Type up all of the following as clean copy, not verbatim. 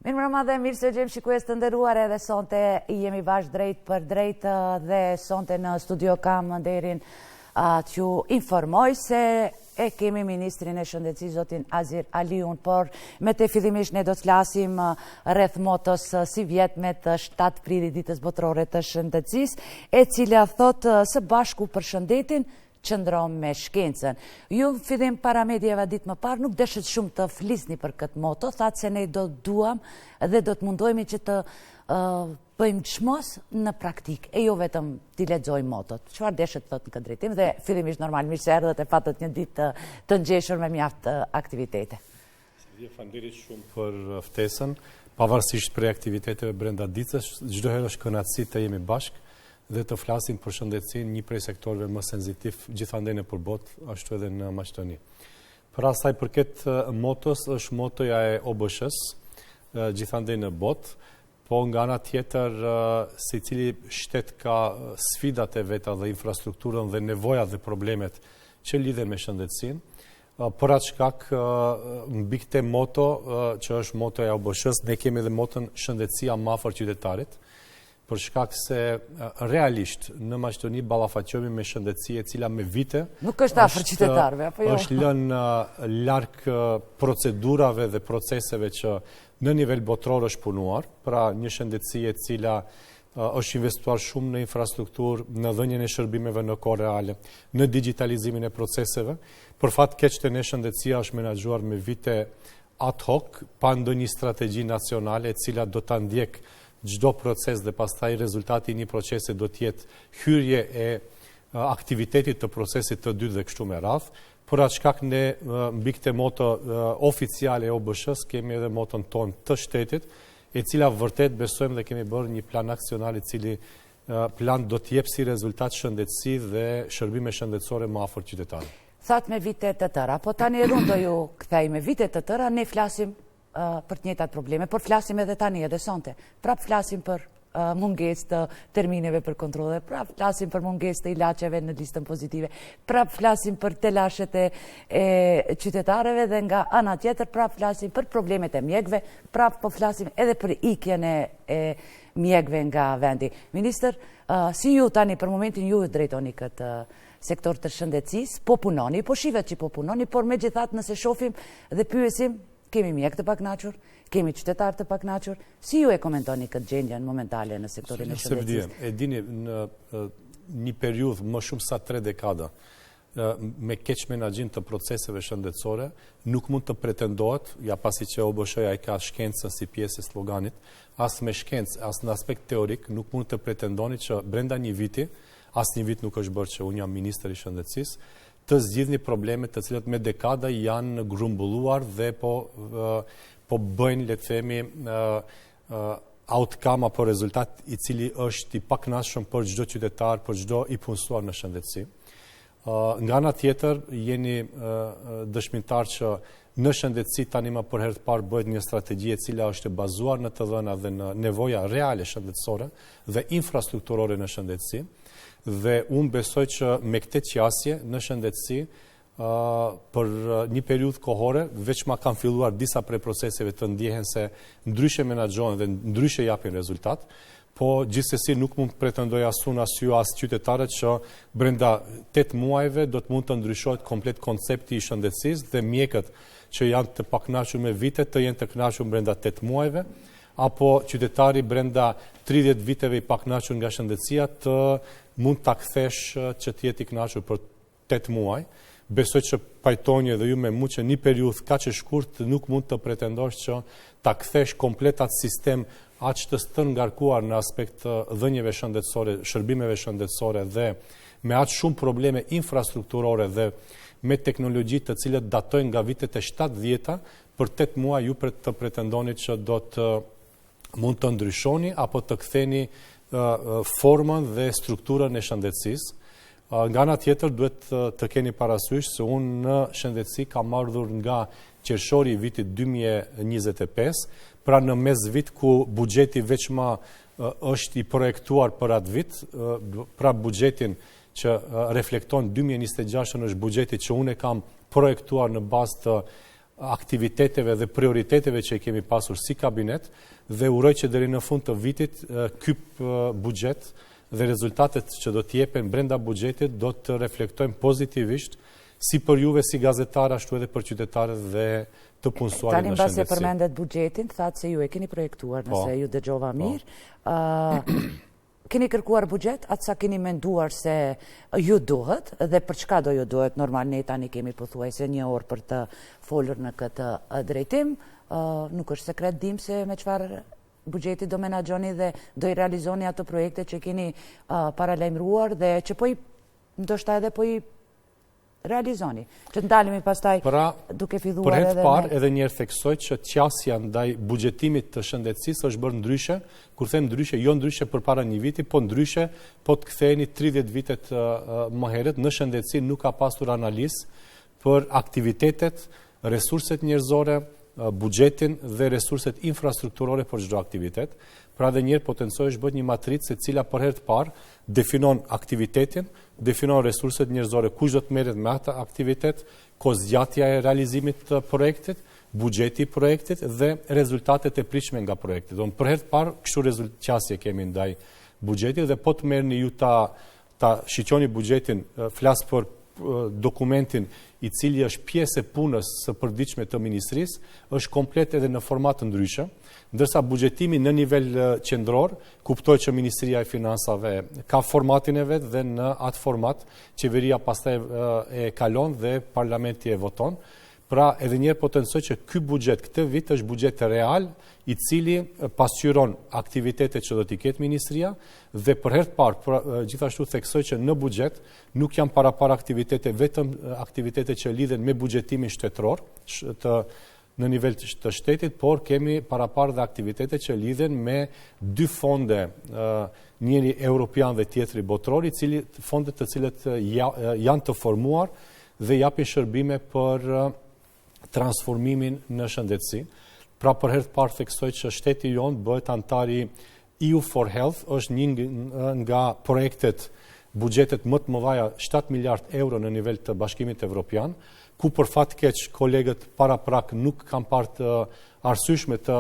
Mirë mbrëma dhe mirë se gjemë shikues të nderuar, edhe sonte jemi bashkë drejt për drejt dhe sonte në studio kam nderin t'ju informoj se e kemi Ministrin e Shëndetësisë zotin Azir Aliun, por me të fillimisht ne do të flasim rreth motos si vjet me të 7 prillit ditës botërore të shëndetësisë, e cila thotë së bashku për shëndetin qëndron me shkencën. Ju fillim para medjeve ditë më parë nuk deshet shumë të flisni për këtë moto, thatë se ne do duam dhe do të mundohemi që të bëjmë çmos në praktik, e jo vetëm t'i lexojmë motot. Çfarë deshet thot në këtë drejtim dhe fillimisht normalisht se erdhët e patët një ditë të ngjeshur me mjaft aktivitete. Faleminderit shumë për ftesën, pavarësisht për aktiviteteve brenda ditës, çdo herë është kënaqësi të jemi bashkë dhe të flasim për shëndetësinë, një prej sektorëve më senzitiv gjithandej në përbot, ashtu edhe në Maqedoni. Për asaj përket motos, është motoja e OBSH-s, gjithandej në botë, po nga ana tjetër secili shtet ka sfidat e veta dhe infrastrukturën dhe nevojat dhe problemet që lidhen me shëndetësinë. Për atë shkak, mbi këtë moto, që është motoja e OBSH-s, ne kemi edhe moton shëndetësia më afër qytetarit, për shkak se realisht në Maqedoni ballafaqohemi me shëndetësi e cila me vite nuk është afër qytetarëve, apo jo? Është lënë larg procedurave dhe proceseve që në nivel botror është punuar, pra një shëndetësi e cila është investuar shumë në infrastrukturë, në dhënien e shërbimeve në kohë reale, në digitalizimin e proceseve. Për fat keq të ne shëndetësia është menaxhuar me vite ad hoc, pa ndonjë strategji nacionale e cila do ta ndjek çdo proces dhe pastaj rezultati i një procesi do të jetë hyrje e aktivitetit të procesit të dytë dhe kështu me radhë. Për atë shkak ne mbi këtë moto oficiale e OBSH-s kemi edhe moton ton të shtetit, e cila vërtet besojmë dhe kemi bërë një plan aksional i cili plan do të jep si rezultat shëndetësi dhe shërbime shëndetësore më afër qytetarëve. Thatë me vite të tëra, po tani edhe unë do ju kthej me vite të tëra, ne flasim për të njëjtat probleme, por flasim edhe tani edhe sonte. Prap flasim për mungesë të termineve për kontrolle, prap flasim për mungesë të ilaçeve në listën pozitive, prap flasim për telashet e qytetarëve dhe nga ana tjetër prap flasim për problemet e mjekëve, prap po flasim edhe për ikjen e mjekëve nga vendi. Ministër, si ju tani për momentin ju drejtoni këtë sektor të shëndetësisë, po punoni, po shihet që po punoni, por megjithatë nëse shohim dhe pyesim, kemi mjek të pakënaqur, kemi qytetar të pakënaqur. Si ju e komentoni këtë gjendje momentale në sektorin e shëndetësisë? E dini, në një periudhë më shumë sa 3 dekada, me keq menaxhim të proceseve shëndetësore, nuk mund të pretendohet, ja pasi që OBSH-ja i ka shkencën si pjesë e sloganit, as me shkencë, as në aspekt teorik, nuk mund të pretendoni që brenda një viti, as një vit nuk është bërë që unë jam ministër i shëndetësisë, të zgjidhni problemet të cilat me dekada janë grumbulluar dhe po bëjnë, le të themi, outcome apo rezultat i cili është i pakënaqshëm për çdo qytetar, për çdo i punësuar në shëndetësi. Nga ana tjetër, jeni dëshmitar që në shëndetësi tani më për herë të parë bëhet një strategji e cila është e bazuar në të dhëna dhe në nevoja reale shëndetësore dhe infrastrukturore në shëndetësi. Dhe unë besoj që me këtë qasje në shëndetësi për një periudhë kohore, veç ma kanë filluar disa prej proceseve të ndjehen se ndryshe menaxhohen dhe ndryshe japin rezultat, po gjithsesi nuk mund të pretendoj as unë as ju as qytetarët që brenda 8 muajve do të mund të ndryshohet komplet koncepti i shëndetësisë dhe mjekët që janë të pakënaqur me vite të jenë të kënaqur brenda 8 muajve, apo qytetari brenda 30 viteve i pakënaqur nga shëndetësia të mund ta kthesh që të jetë i kënaqur për 8 muaj. Besoj që pajtoni edhe ju me mua që një periudhë kaq e shkurtë nuk mund të pretendosh që ta kthesh komplet atë sistem aq të stën ngarkuar në aspekt të dhënieve shëndetësore, shërbimeve shëndetësore dhe me aq shumë probleme infrastrukturore dhe me teknologji të cilët datojnë nga vitet e 70-ta, për 8 muaj ju të pretendoni që do të mund të ndryshoni apo të ktheni formën dhe strukturën e shëndetësisë. Nga ana tjetër duhet të keni parasysh se unë në shëndetësi kam ardhur nga qershori i vitit 2025, pra në mes vit ku buxheti veçma është i projektuar për atë vit, pra buxhetin që reflekton 2026 është buxheti që unë kam projektuar në bazë të aktiviteteve dhe prioriteteve që i kemi pasur si kabinet dhe uroj që deri në fund të vitit ky buxhet dhe rezultatet që do t'jepen brenda buxhetit do të reflektojnë pozitivisht si për juve si gazetar ashtu edhe për qytetarët dhe të punësuarit në shëndetësi. Tani mbasi e përmendet buxhetin, thatë se ju e keni projektuar nëse ju dëgjova mirë. Keni kërkuar buxhet, atë sa keni menduar se ju duhet dhe për çka do ju duhet? Normal ne tani kemi pothuajse 1 orë për të folur në këtë drejtim. Nuk është sekret, dim se me çfarë buxheti do menaxhoni dhe do i realizoni ato projekte që keni paralajmëruar dhe që ndoshta edhe po i realizoni. Që të ndalemi pastaj duke filluar edhe për herë parë edhe një herë theksoj që qasja ndaj buxhetimit të shëndetësisë është bërë ndryshe, kur them ndryshe, jo ndryshe përpara një viti, po ndryshe po të ktheheni 30 vitet më herët në shëndetësi nuk ka pasur analizë për aktivitetet, resurset njerëzore, buxhetin dhe resurset infrastrukturore për çdo aktivitet. Pra dhe njerë potencoj është bët një matricë se cila për herë të parë definon aktivitetin, definon resurset njerëzore, kush do të merret me atë aktivitet, kozgjatja e realizimit të projektit, buxheti i projektit dhe rezultatet e pritshme nga projekti. Do për herë të parë kështu qasje kemi ndaj buxhetit dhe po të merrni ju ta shiqoni buxhetin, flas për dokumentin i cili është pjesë e punës së përditshme të ministrisë, është komplet edhe në format të ndryshëm, ndërsa buxhetimi në nivel qendror kuptoj që Ministria e Finansave ka formatin e vet dhe në atë format qeveria pastaj e kalon dhe parlamenti e voton. Pra edhe njerë potencoj që ky buxhet këtë vit është buxhet real i cili pasqyron aktivitetet që do t'i ketë ministria dhe për herë të parë gjithashtu theksoj që në buxhet nuk janë parapar aktivitete vetëm aktivitete që lidhen me buxhetimin shtetëror në nivel të shtetit, por kemi parapar dhe aktivitete që lidhen me 2 fonde, njëri europian dhe tjetri botror, fondet të cilët janë të formuar dhe japin shërbime për transformimin në shëndetësi. Pra për herë të parë theksoj që shteti jonë bëhet antari EU for Health, është një nga projektet buxhetet më të mëdha 7 miliard euro në nivel të Bashkimit Evropian, ku për fat keq kolegët para prak nuk kanë parë të arsyeshme të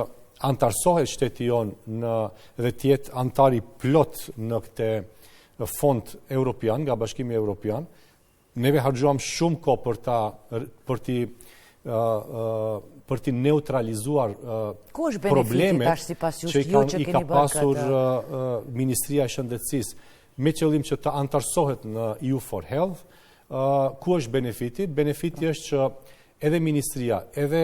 antarësohet shteti jonë dhe të jetë antari plot në këtë fond europian nga Bashkimi Evropian. Neve harxuam shumë kohë për t'i neutralizuar problemet që i ka pasur Ministria e Shëndetësisë me qëllim që të antarësohet në EU for Health. Ku është benefiti? Benefiti është që edhe Ministria, edhe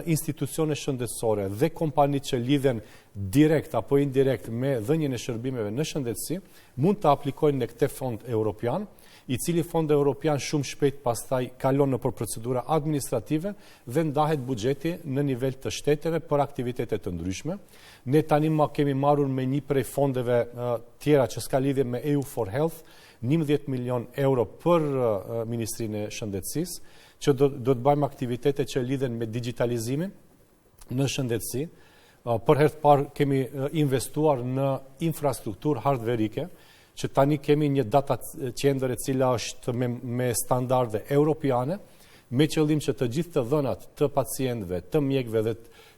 institucione shëndetësore dhe kompanitë që lidhen direkt apo indirekt me dhënien e shërbimeve në shëndetësi mund të aplikojnë në këtë fond europian, i cili fond europian shumë shpejt pastaj kalon në për procedura administrative dhe ndahet buxheti në nivel të shteteve për aktivitetet të ndryshme. Ne tani kemi marrur me një prej fondeve tjera që s'ka lidhje me EU for Health, 11 milion euro për Ministrinë e Shëndetësisë, që do të bëjmë aktivitete që lidhen me digitalizimin në shëndetësi. Për herë të parë kemi investuar në infrastrukturë hardverike, që tani kemi një data qendër e cila është me standarde europiane, me qëllim që të gjithë të dhënat të pacientëve, të mjekëve dhe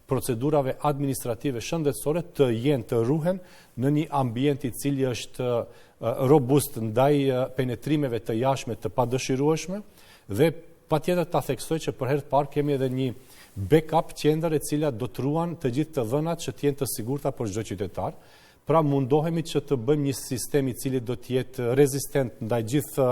procedurave administrative shëndetësore të jenë të ruhen në një ambient i cili është robust ndaj penetrimeve të jashtme të padëshirueshme dhe patjetër ta theksoj që për herë të parë kemi edhe një backup qendër e cila do të ruan të gjithë të dhënat që të jenë të sigurta për çdo qytetar. Pra mundohemi që të bëjmë një sistem i cili do të jetë rezistent ndaj gjithë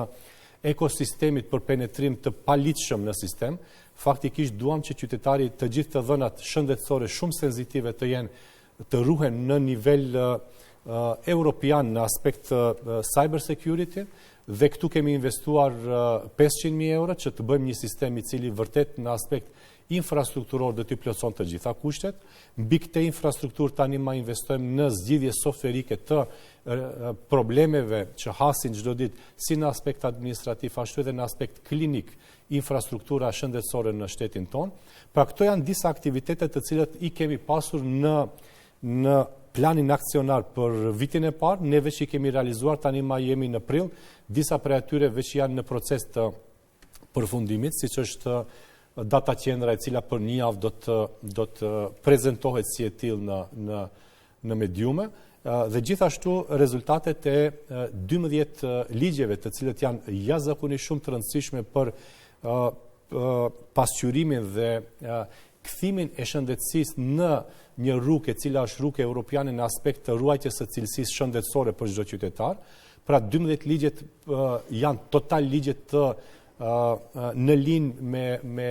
ekosistemit për penetrim të paligjshëm në sistem. Faktikisht duam që qytetarit të gjithë të dhënat shëndetësore shumë senzitive të ruhen në nivel europian në aspekt cyber security dhe këtu kemi investuar 500.000 euro që të bëjmë një sistem i cili vërtet në aspekt infrastrukturor dhe të plotëson të gjitha kushtet. Mbi këtë infrastrukturë tani ma investojmë në zgjidhje softverike të problemeve që hasin çdo ditë si në aspekt administrativ ashtu edhe në aspekt klinik, infrastruktura shëndetësore në shtetin tonë. Pra këto janë disa aktivitete të cilat i kemi pasur në planin aksionar për vitin e parë, ne veç i kemi realizuar, tani ma jemi në prill, disa prej atyre veç janë në proces të përfundimit, siç është data qendra e cila për një javë do të prezentohet si e tillë në mediume, dhe gjithashtu rezultatet e 12 ligjeve të cilët janë jashtëzakonisht shumë të rëndësishme për pasqyrimin dhe kthimin e shëndetësisë në një rrugë e cila është rrugë europiane në aspekt të ruajtjes së cilësisë shëndetësore për çdo qytetar. Pra 12 ligjet janë total ligjet të në linjë me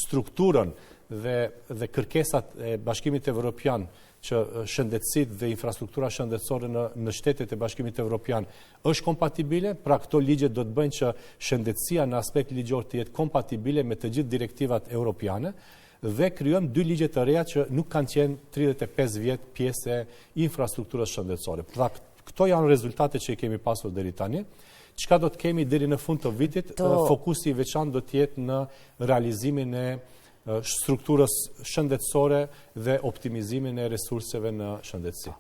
strukturën dhe kërkesat e Bashkimit Evropian që shëndetësitë dhe infrastruktura shëndetësore në shtetet e Bashkimit Evropian është kompatibile, pra këto ligje do të bëjnë që shëndetësia në aspekt ligjor të jetë kompatibile me të gjithë direktivat europiane, dhe krijojmë 2 ligje të reja që nuk kanë qenë 35 vjet pjesë e infrastrukturës shëndetësore. Pra këto janë rezultatet që i kemi pasur deri tani. Çka do të kemi deri në fund të vitit? Fokusi i veçantë do të jetë në realizimin e strukturës shëndetësore dhe optimizimin e resurseve në shëndetësi.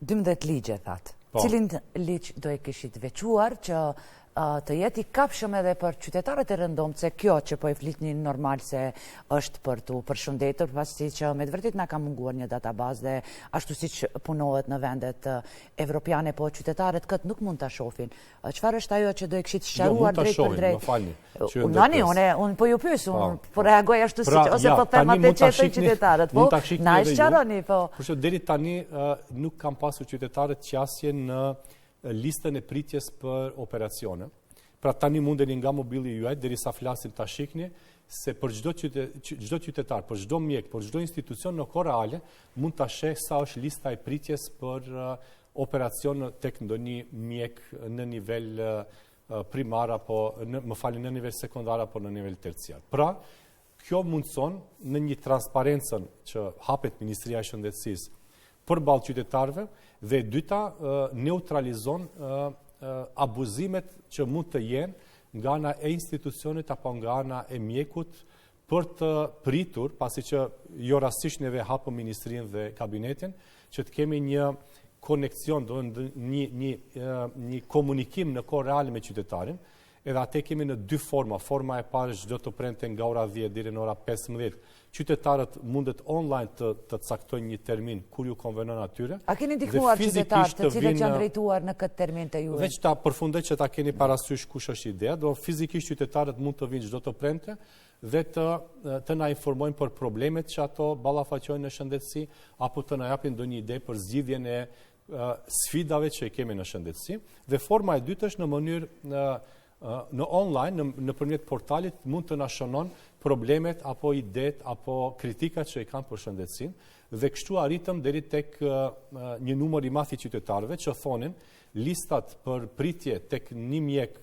12 ligje, thatë. Cilin ligj do e kishit veçuar që të jeti kapshëm edhe për qytetarët e rëndomë, se kjo që po e flitni normal se është për të përshëndetur, pasi që me të vërtet na ka munguar një databazë dhe ashtu si që punohet në vendet evropiane, po qytetarët këtë nuk mund të shofin. Çfarë është ajo që do e kishit sqaruar drejt për drejt? Nani, unë po ju pyes, unë po reagoj ashtu si që, ose po them atë që e qytetarët, po na e sqaroni, po. Por deri tani nuk kam pasur qytetarët qasje në listën e pritjes për operacione. Pra tani mundeni nga mobili juaj, derisa flasim ta shikni, se për çdo qytetar, për çdo mjek, për çdo institucion në kohë reale, mund ta sheh sa është lista e pritjes për operacion tek ndonjë mjek në nivel primar apo në nivel sekondar apo në nivel terciar. Pra, kjo mundson në një transparencën që hapet Ministria e Shëndetësisë përballë qytetarëve, dhe dyta neutralizon abuzimet që mund të jenë nga ana e institucionit apo nga ana e mjekut për të pritur, pasi që jo rastisht neve hapëm ministrinë dhe kabinetin, që të kemi një koneksion, një komunikim në kohë reale me qytetarin, edhe atë kemi në 2 forma. Forma e parë çdo të premte nga ora 10 deri në ora 15. Qytetarët mundet online të caktojnë një termin kur ju konvenon atyre. A keni ndihmuar qytetarët të cilët janë drejtuar në këtë termin të juaj? Veç ta përfundoj që ta keni parasysh kush është ideja, do fizikisht qytetarët mund të vinë çdo të premte dhe të na informojnë për problemet që ato ballafaqojnë në shëndetësi, apo të na japin ndonjë ide për zgjidhjen e sfidave që kemi në shëndetësi. Dhe forma e dytë është në mënyrë në online, nëpërmjet portalit, mund të na shënon problemet apo idet apo kritikat që i kanë për shëndetësinë, dhe kështu arritëm deri tek një numër i madh i qytetarëve që thonin listat për pritje tek një mjek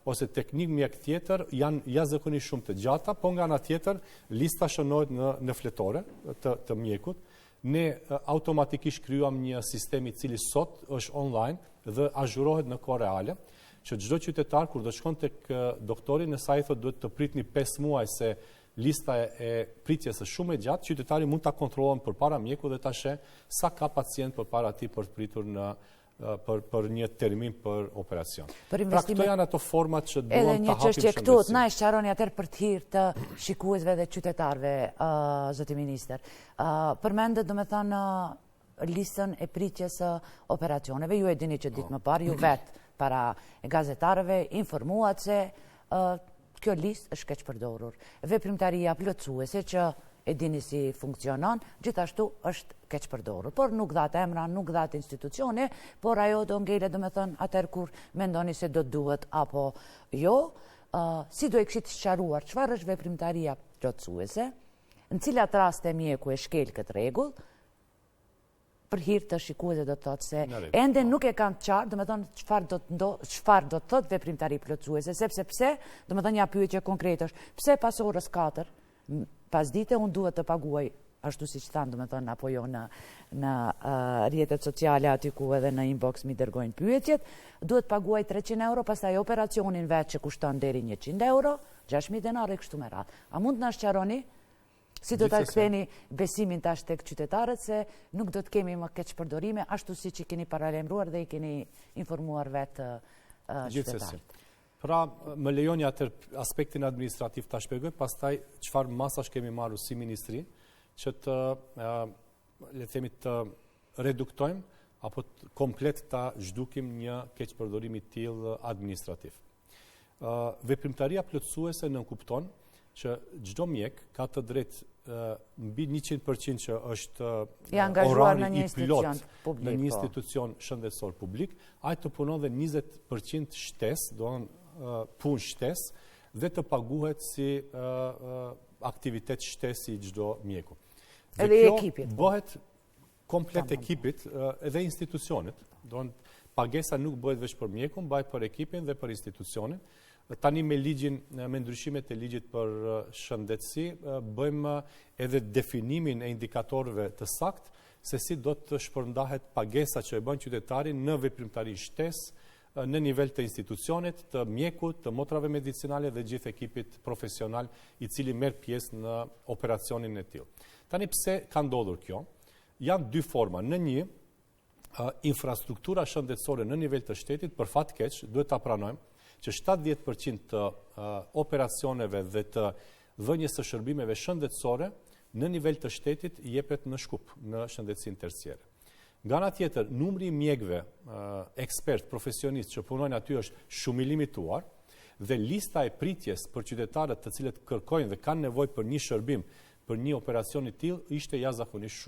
ose tek një mjek tjetër janë jashtëzakonisht shumë të gjata, po nga ana tjetër lista shënohet në fletore të mjekut. Ne automatikisht krijuam një sistem i cili sot është online dhe azhurohet në kohë reale, që çdo qytetar kur do shkon tek doktori, nëse ai thotë duhet të pritni 5 muaj se lista e pritjes është shumë e gjatë, qytetari mund ta kontrollojë përpara mjekut dhe ta sheh sa ka pacient përpara tij për të pritur për një termin për operacion. Pra këto janë ato format që duam të hapim shëndetësinë. Edhe një çështje këtu, na e sqaroni atëherë për të hir të shikuesve dhe qytetarëve, zoti ministër. Përmendet domethënë listën e pritjes së operacioneve. Ju e dini që ditë më parë ju vetë para gazetarëve informuat se kjo listë është keq përdorur. Veprimtaria plotësuese që e dini si funksionon, gjithashtu është keq përdorur. Por nuk dhatë emra, nuk dhatë institucione, por ajo do ngele domethënë atëherë kur mendoni se do duhet apo jo, si do e kishit sqaruar çfarë është veprimtaria plotësuese, në cilat raste mjeku e shkel këtë rregull, për hir të shikuesve do të thotë se ende nuk e kanë qartë, domethënë çfarë do të thotë veprimtari plotësuese, sepse pse, domethënë ja pyetje konkret është, pse pas orës 4 pasdite unë duhet të paguaj ashtu siç thanë, domethënë apo jo në rrjetet sociale aty ku edhe në inbox mi dërgojnë pyetjet, duhet paguaj 300 euro, pastaj operacionin vetë që kushton deri 100 euro, 6.000 denarë e kështu me radhë. A mund të na sqaroni si do ta ktheni besimin tash tek qytetarët se nuk do të kemi më keq përdorime, ashtu siç i keni paralajmëruar dhe i keni informuar vetë qytetarët? Pra, më lejoni atër aspektin administrativ të shpjegoj, pastaj çfarë masash kemi marrë si ministri, që le të themi të reduktojmë apo komplet ta zhdukim një keqpërdorimi të tillë administrativ. Veprimtaria plotësuese nënkupton që çdo mjek ka të drejtë mbi 100% që është orari i plot në një institucion shëndetësor publik, ai të punon dhe 20% shtesë, do të punë shtesë, dhe të paguhet si aktivitet shtesë i çdo mjeku. Edhe ekipit. Bëhet komplet ekipit edhe institucionit. Do të pagesa nuk bëhet vetëm për mjekun, bëhet për ekipin dhe për institucionin. Tani me ndryshimet e ligjit për shëndetësi, bëjmë edhe definimin e indikatorëve të saktë se si do të shpërndahet pagesa që e bën qytetari në veprimtari shtesë në nivel të institucionit, të mjekut, të motrave medicinale dhe gjithë ekipit profesional i cili merr pjesë në operacionin e tillë. Tani pse ka ndodhur kjo? Janë dy forma. Në një, infrastruktura shëndetësore në nivel të shtetit, për fat keq, duhet ta pranojmë që 70% të operacioneve dhe të dhënies së shërbimeve shëndetësore në nivel të shtetit jepet në shkup, në shëndetësinë terciare. Nga ana tjetër, numri i mjekëve, ekspert, profesionistë që punojnë aty është shumë i limituar dhe lista e pritjes për qytetarët të cilët kërkojnë dhe kanë nevojë për një shërbim, për një operacion i tillë ishte jashtëzakonisht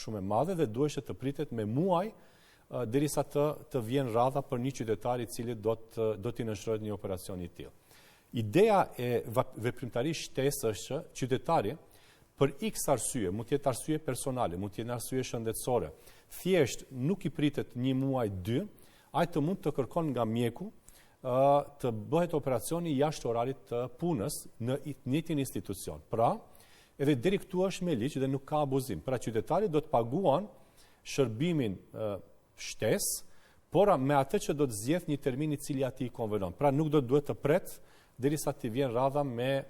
shumë e madhe dhe duhej të pritet me muaj derisa të vjen radha për një qytetar i cili do t'i nënshtrohet një operacion i tillë. Ideja e veprimtarisë shtesë është që qytetari për X arsye, mund të jetë arsye personale, mund të jetë arsye shëndetësore, thjesht nuk i pritet një muaj 2, ai të mund të kërkon nga mjeku të bëhet operacioni jashtë orarit të punës në njëjtin institucion. Pra, edhe deri këtu është me ligj dhe nuk ka abuzim. Pra qytetari do të paguan shërbimin shtesë, por me atë që do të zgjedh një termin i cili atij i konvenon. Pra nuk do të duhet të pret derisa të vjen radha me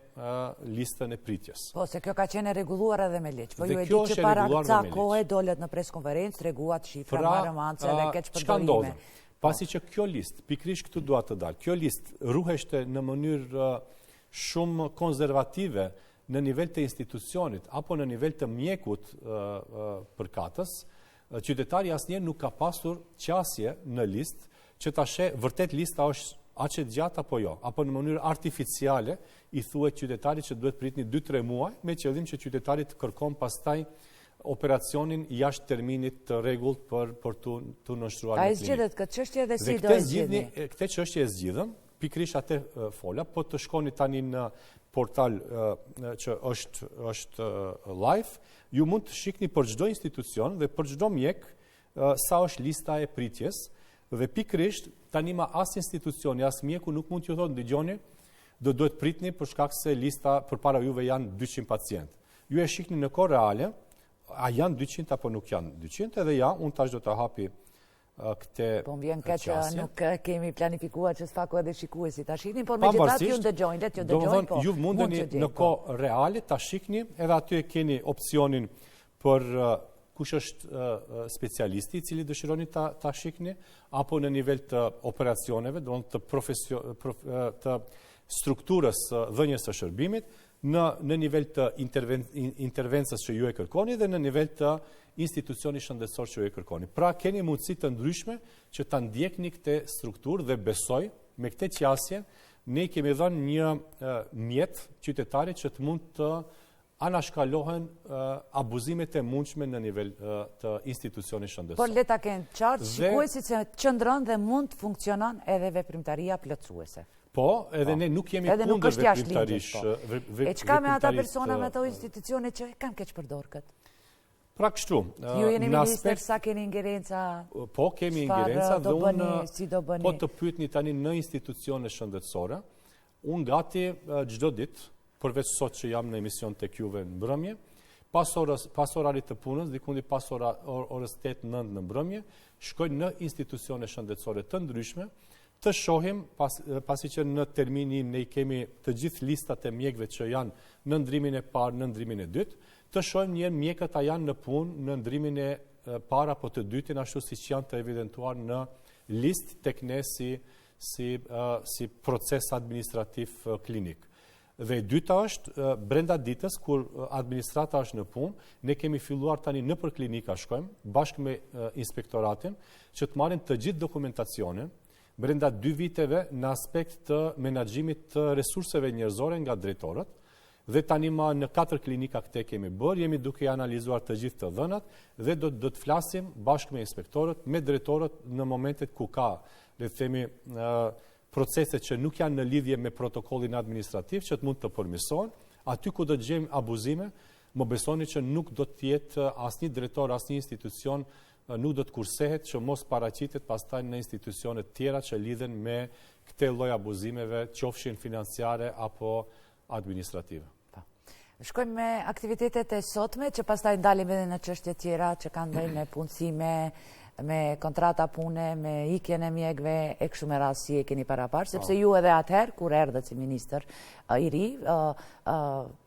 listën e pritjes. Po, se kjo ka qenë rregulluar edhe me ligj. Po ju e di që para ca kohe dolet në preskonferencë, treguat shifra, marrëmance dhe keqpërdorime. Pasi që kjo listë, pikërisht këtu dua të dalë, kjo listë ruheshte në mënyrë shumë konservative në nivel të institucionit apo në nivel të mjekut përkatës, qytetari asnjëherë nuk ka pasur qasje në listë që ta sheh vërtet lista është aq e gjatë apo jo, apo në mënyrë artificiale i thuhet qytetarit që duhet pritni 2-3 muaj me qëllim që qytetari të kërkon pastaj operacionin jashtë terminit të rregullt për të nënshtruar në klinikë. A e zgjidhet këtë çështje dhe si do e zgjidhni? Këtë çështje e zgjidhëm, pikërisht atë fola, po të shkoni tani në portal që është live, ju mund të shikni për çdo institucion dhe për çdo mjek sa është lista e pritjes dhe pikërisht tani ma as institucioni, as mjeku nuk mund t'ju thotë dëgjoni, duhet pritni për shkak se lista përpara juve janë 200 pacientë. Ju e shikni në kohë reale, a janë 200 apo nuk janë 200, edhe ja, unë tash do të hapi këtë qasje. Po më vjen këtë që nuk kemi planifikuar që s'faku edhe shikuesi ta shiknin, por megjithatë ju ndëgjojnë, le t'ju dëgjojnë, po. Ju mundeni në kohë reale ta shikni, edhe aty e keni opsionin për kush është specialisti i cili dëshironi ta shikni, apo në nivel të operacioneve, do të strukturës dhënies së shërbimit, në nivel të intervencës që ju e kërkoni dhe në nivel të institucioni shëndetësor që ju e kërkoni. Pra, keni mundësi të ndryshme që ta ndjekni këtë strukturë dhe besoj, me këtë qasje, ne kemi dhënë një mjet qytetarit që të mund të anashkalohen abuzimet e mundshme në nivel të institucioni shëndetësor. Por le ta kenë qartë, shikuesit se qëndron dhe mund të funksionon edhe veprimtaria plotësuese. Po, edhe ne nuk jemi kundër veprimtarish. E çka me ata persona me ato institucione që kanë keqpërdor këtë? Pra kështu, ju jeni minister, sa keni ingerenca? Po, kemi ingerenca dhe unë po të pyetni tani në institucione shëndetësore, unë gati çdo ditë, përveç sot që jam në emision tek juve në mbrëmje, pas orarit të punës, dikundi pas orës 8-9 në mbrëmje, shkoj në institucione shëndetësore të ndryshme, të shohim, pasi që në terminin ne kemi të gjithë listat e mjekëve që janë në ndrimin e parë, në ndrimin e dytë, të shohim njerë mjekët a janë në punë në ndrimin e parë apo të dytin, ashtu si që janë të evidentuar në listë tek ne si si proces administrativ klinik. Dhe dyta është, brenda ditës, kur administrata është në punë, ne kemi filluar tani në për klinika shkojmë, bashkë me inspektoratin, që të marrin të gjithë dokumentacionin, brenda 2 viteve në aspekt të menaxhimit të resurseve njerëzore nga drejtorët, dhe tani ma në 4 klinika këte kemi bërë, jemi duke analizuar të gjithë të dhënat, dhe do të flasim bashkë me inspektorët, me drejtorët në momentet ku ka, le të themi, proceset që nuk janë në lidhje me protokollin administrativ që të mund të përmirësohen, aty ku do të gjejmë abuzime, më besoni që nuk do të jetë asnjë drejtor, asnjë institucion nuk do të kursehet që mos paraqitet pastaj në institucionet tjera që lidhen me këtë lloj abuzimeve, qofshin financiare apo administrative. Shkojmë me aktivitetet e sotme, që pastaj ndalim edhe në çështje tjera që kanë bëjnë me punësime, me kontrata pune, me ikjen e mjekëve, e kështu me radhë si e keni paraparë, sepse ju edhe atëherë, kur erdhët si ministër i ri,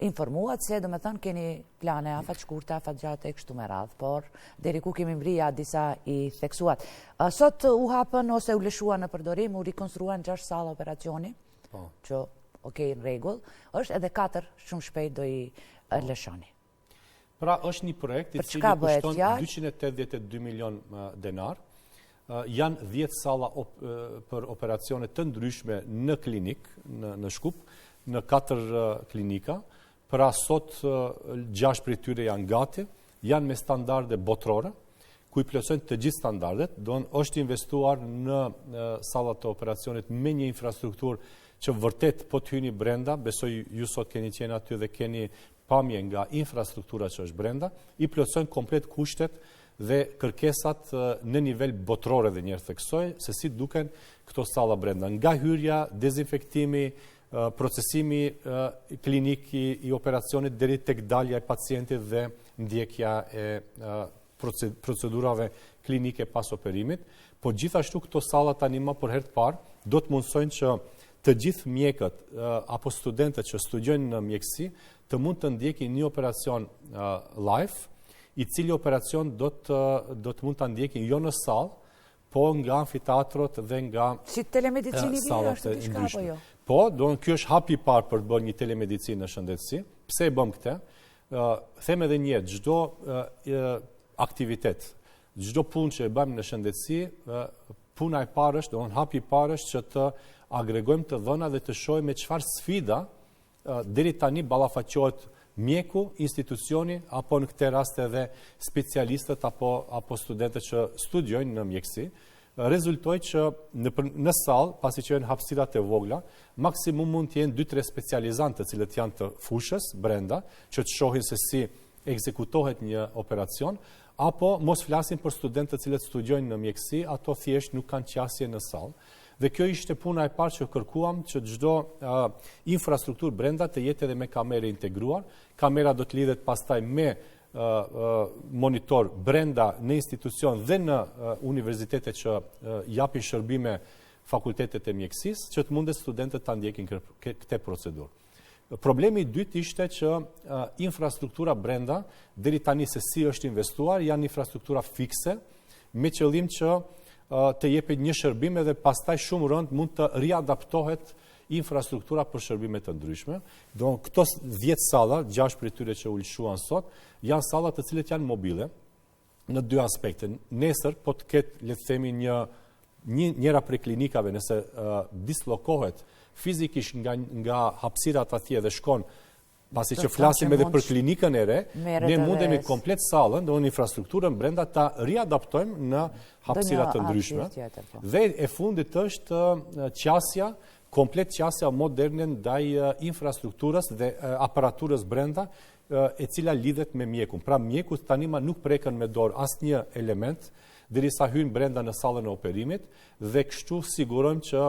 informuat se, do me thënë, keni plane afat shkurte, afat gjate, e kështu me radhë, por deri ku kemi mbrija disa i theksuat. Sot u hapën ose u lëshua në përdorim, u rikonstruan 6 salla operacioni, që okej, në rregull, është edhe 4 shumë shpejt do i lëshoni. Pra është një projekt i cili kushton 282 milion denar, janë 10 salla për operacione të ndryshme në klinik, në Shkup, në 4 klinika, pra sot 6 prej tyre janë gati, janë me standarde botërore, ku i plotësojnë të gjithë standardet, është investuar në sallat të operacionit me një infrastrukturë që vërtet po të hyni brenda, besoj ju sot keni qenë aty dhe keni pamje nga infrastruktura që është brenda, i plotësojnë komplet kushtet dhe kërkesat në nivel botëror, dhe njerë theksoj, se si duken këto salla brenda. Nga hyrja, dezinfektimi, procesimi klinik i operacionit deri tek dalja e pacientit dhe ndjekja e procedurave klinike pas operimit, po gjithashtu këto salla tani më për herë të parë do të mundsojnë që të gjithë mjekët apo studentët që studiojnë në mjekësi të mund të ndjekin një operacion live, i cili operacion do të mund të ndjekin jo në sallë, po nga amfiteatrot dhe nga si telemedicini vjen është diçka apo jo? Po, ky është hapi i parë për të bërë një telemedicinë në shëndetësi. Pse e bëm këtë? Them edhe një herë, çdo aktivitet, çdo punë që e bëjmë në shëndetësi, puna e parë është, hapi i parë është që të agregojmë të dhëna dhe të shohim me çfarë sfida deri tani ballafaqohet mjeku, institucioni, apo në këtë rast edhe specialistët apo studentët që studiojnë në mjekësi. Rezultoi që në sallë, pasi që janë hapësirat e vogla, maksimum mund të jenë 2-3 specializantë të cilët janë të fushës brenda, që të shohin se si ekzekutohet një operacion, apo mos flasin për studentët të cilët studiojnë në mjekësi, ato thjesht nuk kanë qasje në sallë. Dhe kjo ishte puna e parë që kërkuam që çdo infrastrukturë brenda të jetë edhe me kamere integruar. Kamera do të lidhet pastaj me monitor brenda në institucion dhe në universitetet që japin shërbime fakultetet e mjekësisë, që të mundet studentët ta ndjekin këtë procedurë. Problemi i dytë ishte që infrastruktura brenda, deri tani se si është investuar, janë infrastruktura fikse, me qëllim që të jepet një shërbim edhe pastaj shumë rënd mund të riadaptohet infrastruktura për shërbime të ndryshme. Do këto 10 salla, 6 prej tyre që u lëshuan sot, janë salla të cilët janë mobile në 2 aspekte. Nesër po të ketë, le të themi, njëra prej klinikave nëse dislokohet fizikisht nga hapësirat atje dhe shkon, pasi që flasim edhe për klinikën e re, ne mundemi komplet sallën, do në infrastrukturën brenda ta riadaptojmë në hapësirat të ndryshme. Dhe e fundit është qasja, komplet qasja moderne ndaj infrastrukturës dhe aparaturës brenda, e cila lidhet me mjekun. Pra mjeku tani nuk preken me dorë asnjë element, derisa hyn brenda në sallën e operimit, dhe kështu sigurojmë që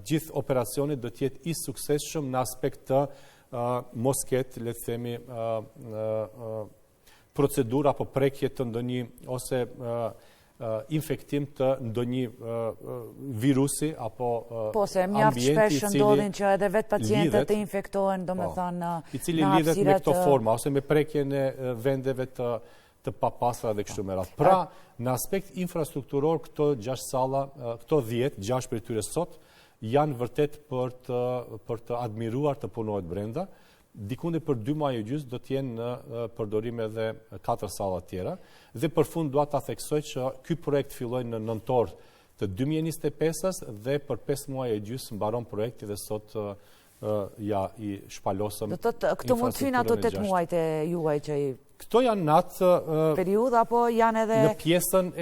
gjithë operacioni do të jetë i suksesshëm në aspekt të mos ketë, le të themi, procedura apo prekje të ndonjë ose infektim të ndonjë virusi apo po se mjaft shpesh ndodhin që edhe vetë pacientët të infektohen, domethënë i cili lidhet me këto forma ose me prekjen e vendeve të papastra dhe kështu me radhë. Pra, në aspekt infrastrukturor këto 6 salla, këto 10, 6 për tyre sot, janë vërtet për të admiruar të punohet brenda. Dikunde për 2 muaj e gjys do t'jenë në përdorim edhe 4 salla tjera. Dhe për fund dua ta theksoj që ky projekt filloi në nëntor të 2025-s dhe për 5 muaj e gjys mbaron projekti dhe sot ja i shpalosëm. Do thotë këto mund të hyjnë ato 8 muajt e juaj që këto janë në atë periudhë apo janë edhe në pjesën e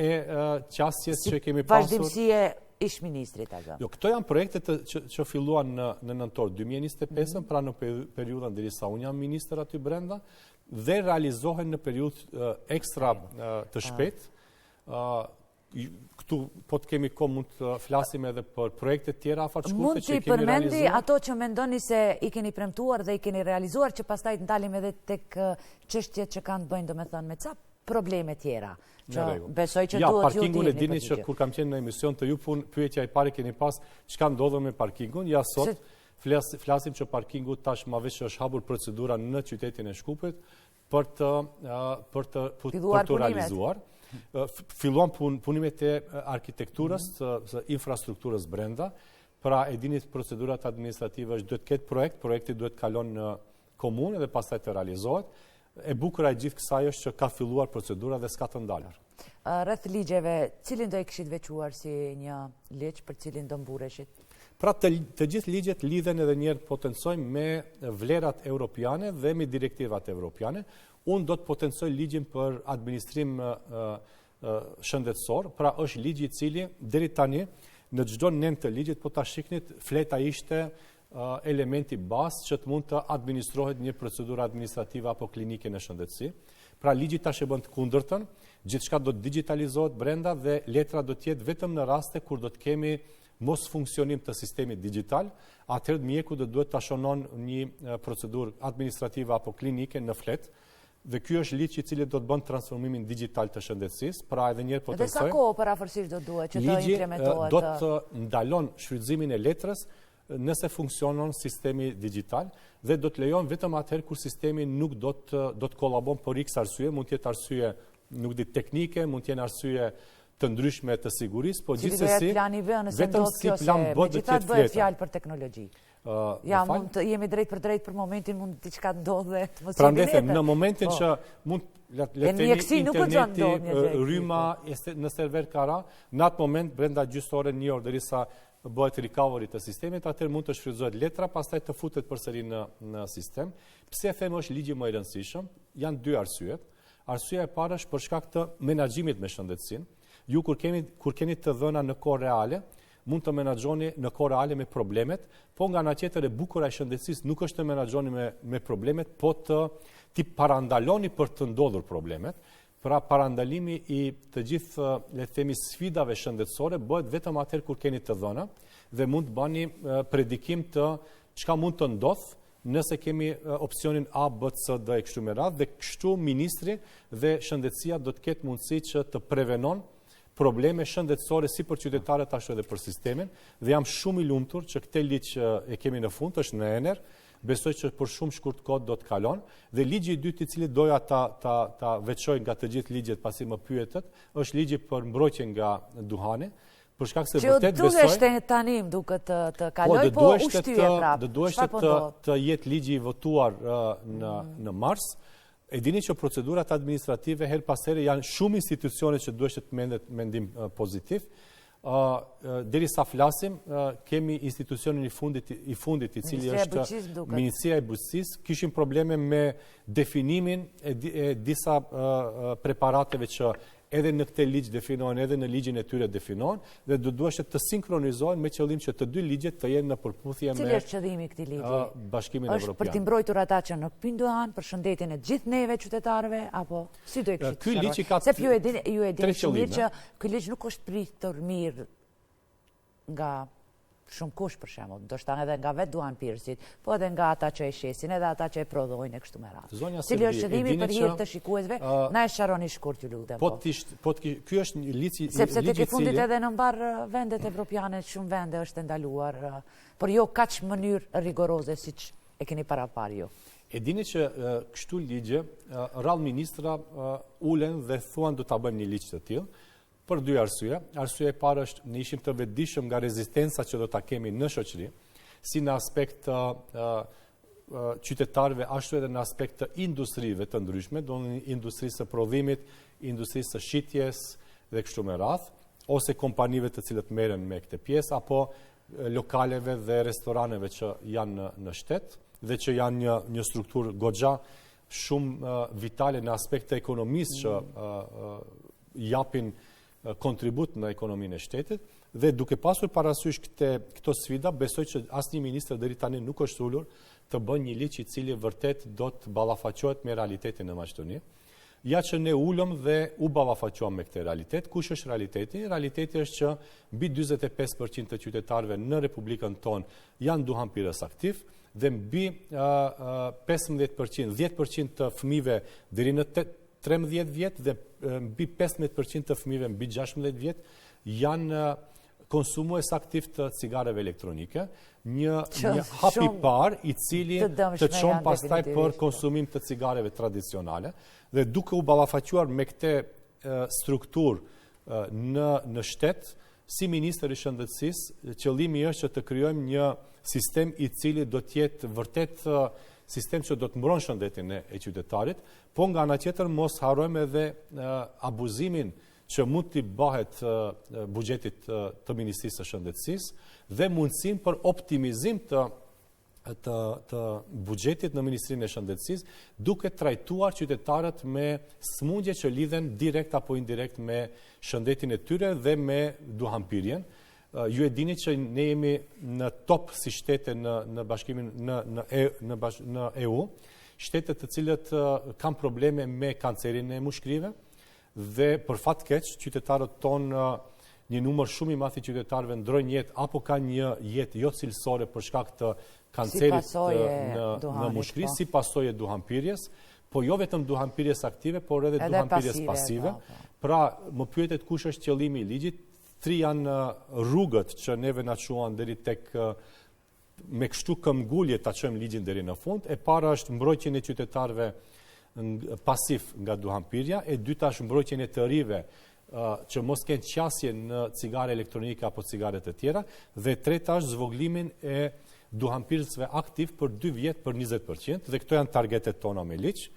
qasjes që kemi pasur. Vazhdimësie ish ministrit atë. Jo, këto janë projektet që filluan në nëntor 2025, pra në periudhën derisa unë jam ministër aty brenda dhe realizohen në periudhë ekstra të shpejtë. Këtu po të kemi kohë mund të flasim edhe për projekte tjera afatshkurte që kemi realizuar. Mund t'i përmendi ato që mendoni se i keni premtuar dhe i keni realizuar që pastaj të ndalim edhe tek çështjet që kanë të bëjnë domethënë me ca probleme tjera. Që besoj që duhet ju parkingun e dini që kur kam qenë në emision të ju pyetja e parë keni pas çka ndodhur me parkingun. Ja sot flasim që parkingu tash më veç është hapur procedura në qytetin e Shkupit për të realizuar. Filluan punimet e arkitekturës, së infrastrukturës brenda, pra e dini procedurat administrative është duhet ketë projekti duhet kalon në komunë dhe pastaj të realizohet. E bukura e gjithë kësaj është që ka filluar procedura dhe s'ka të ndalur. Rreth ligjeve, cilin do e kishit veçuar si një ligj për cilin do mbureshit? Pra të gjithë ligjet lidhen edhe njerë potencojmë me vlerat europiane dhe me direktivat europiane. Unë do të potencoj ligjin për administrim shëndetësor, pra është ligji i cili deri tani në çdo nen të ligjit po ta shiknit fleta ishte elementi bazë që të mund të administrohet një procedurë administrative apo klinike në shëndetësi. Pra ligji tash e bën të kundërtën, gjithçka do të digitalizohet brenda dhe letra do të jetë vetëm në raste kur do të kemi mos funksionim të sistemit digital, atëherë mjeku do duhet ta shonon një procedurë administrative apo klinike në flet. Dhe ky është ligj i cili do të bën transformimin digital të shëndetësisë, pra edhe një herë potencoj. Dhe sa kohë parafërsisht do duhet që të implementohet? Do të ndalon shfrytëzimin e letrës nëse funksionon sistemi digital dhe do të lejon vetëm atëherë kur sistemi nuk do të kolabon për X arsye, mund të jetë arsye nuk di teknike, mund të jenë arsye të ndryshme të sigurisë, po gjithsesi vetëm si plan B do të jetë bëhet fjalë për teknologji. Ja, mund të jemi drejt për drejt për momentin, mund diçka ndodhe të mos jemi ne. Në momentin që mund le të themi interneti, rryma në server kara, në atë moment brenda gjysmë ore, një orë derisa bëhet recovery të sistemit, atëherë mund të shfrytëzohet letra, pastaj të futet përsëri në sistem. Pse e them është ligji më i rëndësishëm? Janë 2 arsyet. Arsyeja e parë është për shkak të menaxhimit me shëndetësinë. Ju kur keni të dhëna në kohë reale, mund të menaxhoni në kohë reale me problemet, po nga ana tjetër e bukura e shëndetësisë nuk është të menaxhoni me problemet, po ti parandaloni për të ndodhur problemet. Pra parandalimi i të gjithë, le të themi, sfidave shëndetësore bëhet vetëm atëherë kur keni të dhëna dhe mund të bani predikim të çka mund të ndodhë nëse kemi opsionin A, B, C, D e kështu me radhë, dhe kështu ministri dhe shëndetësia do të ketë mundësi që të prevenon probleme shëndetësore si për qytetarët ashtu edhe për sistemin, dhe jam shumë i lumtur që këtë ligj e kemi në fund, është në ener, besoj që për shumë shkurt kohë do të kalon, dhe ligji i dytë i cili doja ta veçoj nga të gjithë ligjet pasi më pyetet, është ligji për mbrojtjen nga duhani, për shkak se vërtet besoj. Që duhet tani më duket të kaloj, po ushtyje prapë. Do duhet të jetë ligji i votuar në mars. E dini që procedurat administrative her pas here janë shumë institucione që duhet të mendet mendim pozitiv. Derisa flasim, kemi institucionin i fundit i cili është Ministria e Bujqësisë. Kishim probleme me definimin e disa preparateve që edhe në këtë ligj definohen, edhe në ligjin e tyre definohen, dhe do duhet të sinkronizohen me qëllim që të dy ligjet të jenë në përputhje me Cili është qëllimi i këtij ligji? Bashkimin Evropian. Është për të mbrojtur ata që nuk pinë duhan, për shëndetin e gjithë neve qytetarëve, apo si do e kishit? Ky ligj ka se ju e dini shumë mirë që ky ligj nuk është pritur mirë nga shumë kush për shembull, ndoshta edhe nga vetë duanpirësit, po edhe nga ata që e shesin, edhe ata që e prodhojnë e kështu me radhë. Cili është qëllimi për hir të shikuesve? Na e sqaroni shkurt ju lutem. Ky është një ligj i sepse tek i fundit edhe në mbar vendet evropiane shumë vende është ndaluar, por jo kaq në mënyrë rigoroze siç e keni paraparë ju. E dini që kështu ligje, rrallë ministra ulen dhe thuan do ta bëjmë një ligj të tillë. për dy arsye. Arsye e parë është ne ishim të vetëdijshëm nga rezistenca që do ta kemi në shoqëri, si në aspekt të qytetarëve, ashtu edhe në aspekt të industrive të ndryshme, do në industrisë së prodhimit, industrisë së shitjes dhe kështu me radhë, ose kompanive të cilët merren me këtë pjesë, apo lokaleve dhe restoraneve që janë në shtet dhe që janë një strukturë goxha shumë vitale në aspekt të ekonomisë që japin kontribut në ekonominë e shtetit, dhe duke pasur parasysh këto sfida, besoj që asnjë ministër deri tani nuk është ulur të bën një ligj i cili vërtet do të ballafaqohet me realitetin në Maqedoni. Ja që ne ulëm dhe u ballafaqoam me këtë realitet. Kush është realiteti? Realiteti është që mbi 45% të qytetarëve në Republikën tonë janë duhanpirës aktiv dhe mbi 15%, 10% të fëmijëve deri në 13 vjet dhe mbi 15% të fëmijëve mbi 16 vjet janë konsumues aktiv të cigareve elektronike, një hap i parë i cili të çon pastaj për konsumim të cigareve tradicionale, dhe duke u ballafaquar me këtë strukturë në shtet, si ministër i shëndetësisë, qëllimi është që të krijojmë një sistem i cili do të jetë vërtet sistem që do të mbron shëndetin e qytetarit, po nga ana tjetër mos harrojmë edhe abuzimin që mund t'i bëhet buxhetit të Ministrisë së Shëndetësisë dhe mundësinë për optimizim të buxhetit në Ministrinë e Shëndetësisë, duke trajtuar qytetarët me smundje që lidhen direkt apo indirekt me shëndetin e tyre dhe me duhanpirjen. Ju e dini që ne jemi në top si shtete në bashkimin në EU, shtetet të cilët kanë probleme me kancerin e mushkrive, dhe për fat keq qytetarët tonë, një numër shumë i madh i qytetarëve ndrojnë jetë apo kanë një jetë jo cilësore për shkak të kancerit në mushkri, si pasojë e duhanpirjes, po jo vetëm duhanpirjes aktive, por edhe duhanpirjes pasive. Pra, më pyetet kush është qëllimi i ligjit. 3 janë rrugët që neve na çuan deri tek me kështu këmbgulje ta çojmë ligjin deri në fund. E para është mbrojtjen e qytetarëve pasiv nga duhanpirja, e dyta është mbrojtjen e të rive që mos kenë qasje në cigare elektronike apo cigare të tjera, dhe treta është zvoglimin e duhanpirësve aktiv për 2 vjet për 20%, dhe këto janë targetet tona me ligj.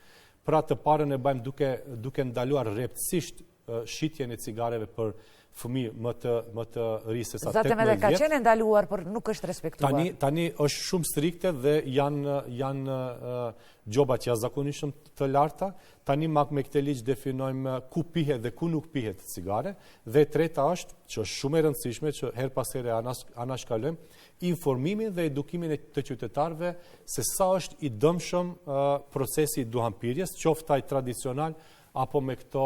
Pra të parën e bëjmë duke ndaluar rreptësisht shitjen e cigareve për fëmijë më të ri se sa 18 vjet. Zatem edhe ka qenë ndaluar, por nuk është respektuar. Tani është shumë strikte dhe janë gjobat jashtëzakonisht të larta. Tani me këtë ligj definojmë ku pihet dhe ku nuk pihet cigare, dhe treta është, që është shumë e rëndësishme, që her pas here anashkalojmë informimin dhe edukimin e të qytetarëve se sa është i dëmshëm procesi i duhanpirjes, qoftë ai tradicional apo me këto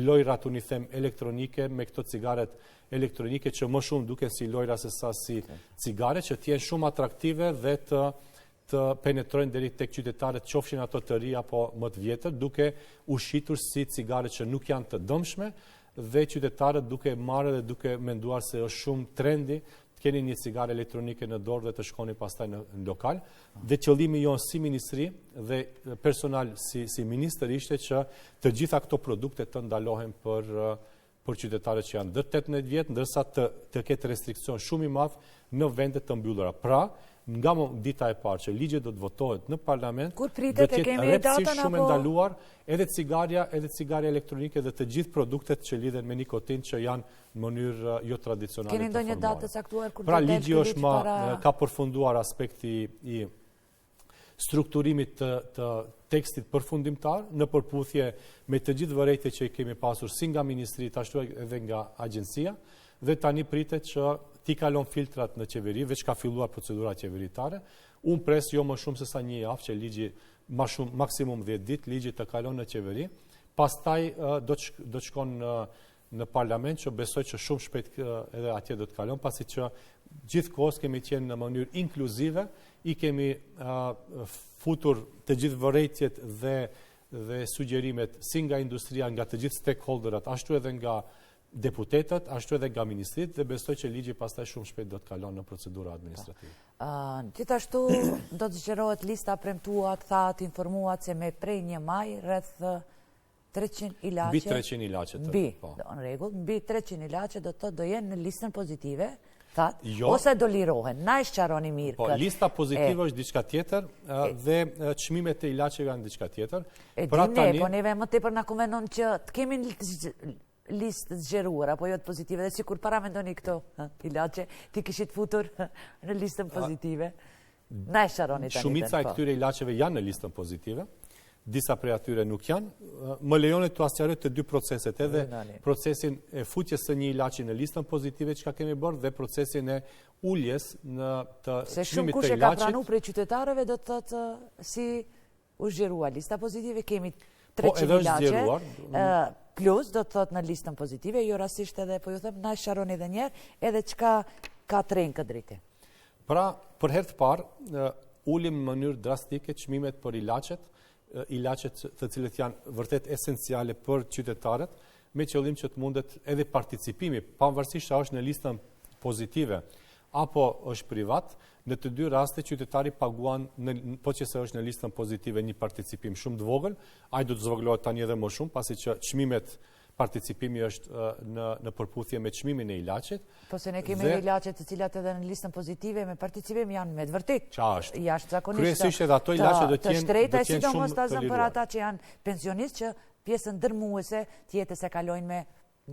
lojrat, unë i them, elektronike, me këto cigaret elektronike që më shumë duken si lojra se sa si cigare, që t'jenë shumë atraktive dhe të penetrojnë deri tek qytetarët, qofshin ato të ri apo më të vjetër, duke u shitur si cigare që nuk janë të dëmshme, dhe qytetarët duke marrë dhe duke menduar se është shumë trendi të keni një cigare elektronike në dorë dhe të shkoni pastaj në lokal. Dhe qëllimi jonë si ministri dhe personal si ministër ishte që të gjitha këto produkte të ndalohen për qytetarët që janë ndër 18 vjet, ndërsa të ketë restrikcion shumë i madh në vendet të mbyllura. Pra, nga dita e parë që ligji do të votohet në parlament, kur pritet e kemi datën shumë ndaluar edhe cigaria elektronike dhe të gjithë produktet që lidhen me nikotin që janë në mënyrë jo tradicionale. Keni ndonjë datë caktuar kur pra ligji është ka përfunduar aspekti i strukturimit të tekstit përfundimtar në përputhje me të gjithë vërejtjet që i kemi pasur si nga ministrit ashtu edhe nga agjencia, dhe tani pritet që ti kalon filtrat në qeveri, veç ka filluar procedura qeveritare. Unë pres jo më shumë se sa një javë që ligji maksimum 10 ditë ligji të kalon në qeveri, pastaj do të shkon në parlament, që besoj që shumë shpejt edhe atje do të kalon, pasi që gjithkohës kemi qenë në mënyrë inkluzive, i kemi futur të gjithë vërejtjet dhe sugjerimet si nga industria, nga të gjithë stakeholderat, ashtu edhe nga deputetët, ashtu edhe nga ministrit, dhe besoj që ligji pastaj shumë shpejt do të kalon në procedura administrative. Gjithashtu do të zgjerohet lista premtuar, thatë, informuar se me prej 1 maj rreth 300 ilaçe. Mbi 300 ilaçe. Në rregull, mbi 300 ilaçe do të do jenë në listën pozitive, ose do lirohen. Na e sqaroni mirë. Po, lista pozitive është diçka tjetër dhe çmimet e ilaçeve janë diçka tjetër. Po neve më tepër na konvenon që të kemi listë zgjeruar apo jo të pozitive, dhe sikur para mendoni këto ilaçe ti kishit futur në listën pozitive. Na e sqaroni tani. Shumica e këtyre ilaçeve janë në listën pozitive. Disa prej atyre nuk janë. Më lejonet të asqaroj të dy proceset, edhe procesin e futjes së një ilaçi në listën pozitive që ka kemi bërë dhe procesin e uljes në të çmimit të ilaçit. Se shumë kush e ka pranuar prej qytetarëve do të thotë si u zgjerua lista pozitive, kemi 300 ilaçe plus do të thotë në listën pozitive, jo rastisht edhe po ju them na e sqaroni edhe një herë edhe çka ka tren këtë drejtim. Pra, për herë të parë ulim në mënyrë drastike çmimet për ilaçet të cilët janë vërtet esenciale për qytetarët, me qëllim që të mundet edhe participimi, pavarësisht a është në listën pozitive apo është privat, në të dy raste qytetari paguan, po që se është në listën pozitive një participim shumë të vogël, ai do të zvogëlohet tani edhe më shumë, pasi që çmimet participimi është në përputhje me çmimin e ilaçit. Po se ne kemi ilaçe të cilat edhe në listën pozitive me participim janë me të vërtetë. Ç'është? Jashtëzakonisht. Kryesisht edhe ato ilaçe do të jenë shtrejta, sidomos për ata që janë pensionistë që pjesën ndërmuese të jetës e kalojnë me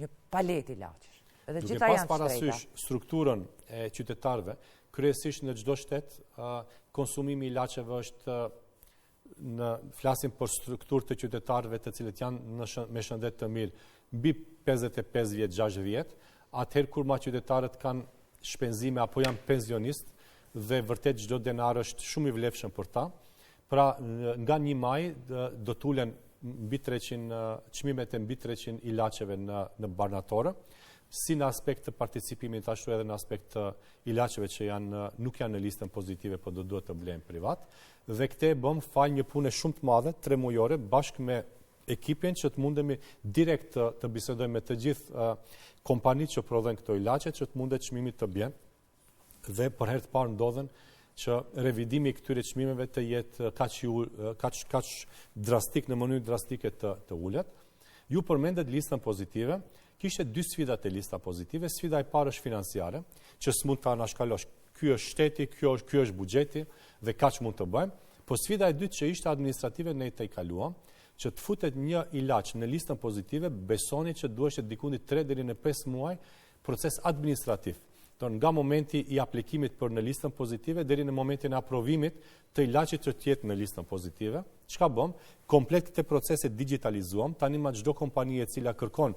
një palet ilaçesh. Edhe duke pas parasysh strukturën e qytetarëve, kryesisht në çdo shtet konsumimi i ilaçeve është flasim për strukturë të qytetarëve të cilët janë me shëndet të mirë mbi 55 vjet, 60 vjet, atëherë kur ma qytetarët kanë shpenzime apo janë pensionist dhe vërtet çdo denar është shumë i vlefshëm për ta. Pra, nga 1 maj do t'ulen çmimet e mbi 300 ilaçeve në barnatore, si në aspekt të participimit, ashtu edhe në aspekt të ilaçeve që nuk janë në listën pozitive, por do duhet të blehen privat. Dhe këte bëm fal një punë shumë të madhe, 3 mujore, bashkë me ekipin që të mundemi direkt të bisedojmë me të gjithë kompanitë që prodhojnë këto ilaçe, që të mundet çmimi të bjen. Dhe për herë të parë ndodhen që revidimi i këtyre çmimeve të jetë kaq drastik, në mënyrë drastike të ulet. Ju përmendet listën pozitive. Kishte 2 sfidat e lista pozitive. Sfida e parë është financiare, që s'mund ta anashkalosh. Ky është shteti, ky është buxheti dhe kaç mund të bëjmë. Po sfida e dytë që ishte administrative ne i kaluam, që të futet një ilaç në listën pozitive, besoni që duhej diku 3 deri në 5 muaj proces administrativ. Nga momenti i aplikimit për në listën pozitive deri në momentin e aprovimit të ilaçit që të jetë në listën pozitive. Çka bëm? Komplet këtë proces e digitalizuam. Tani ma çdo kompani e cila kërkon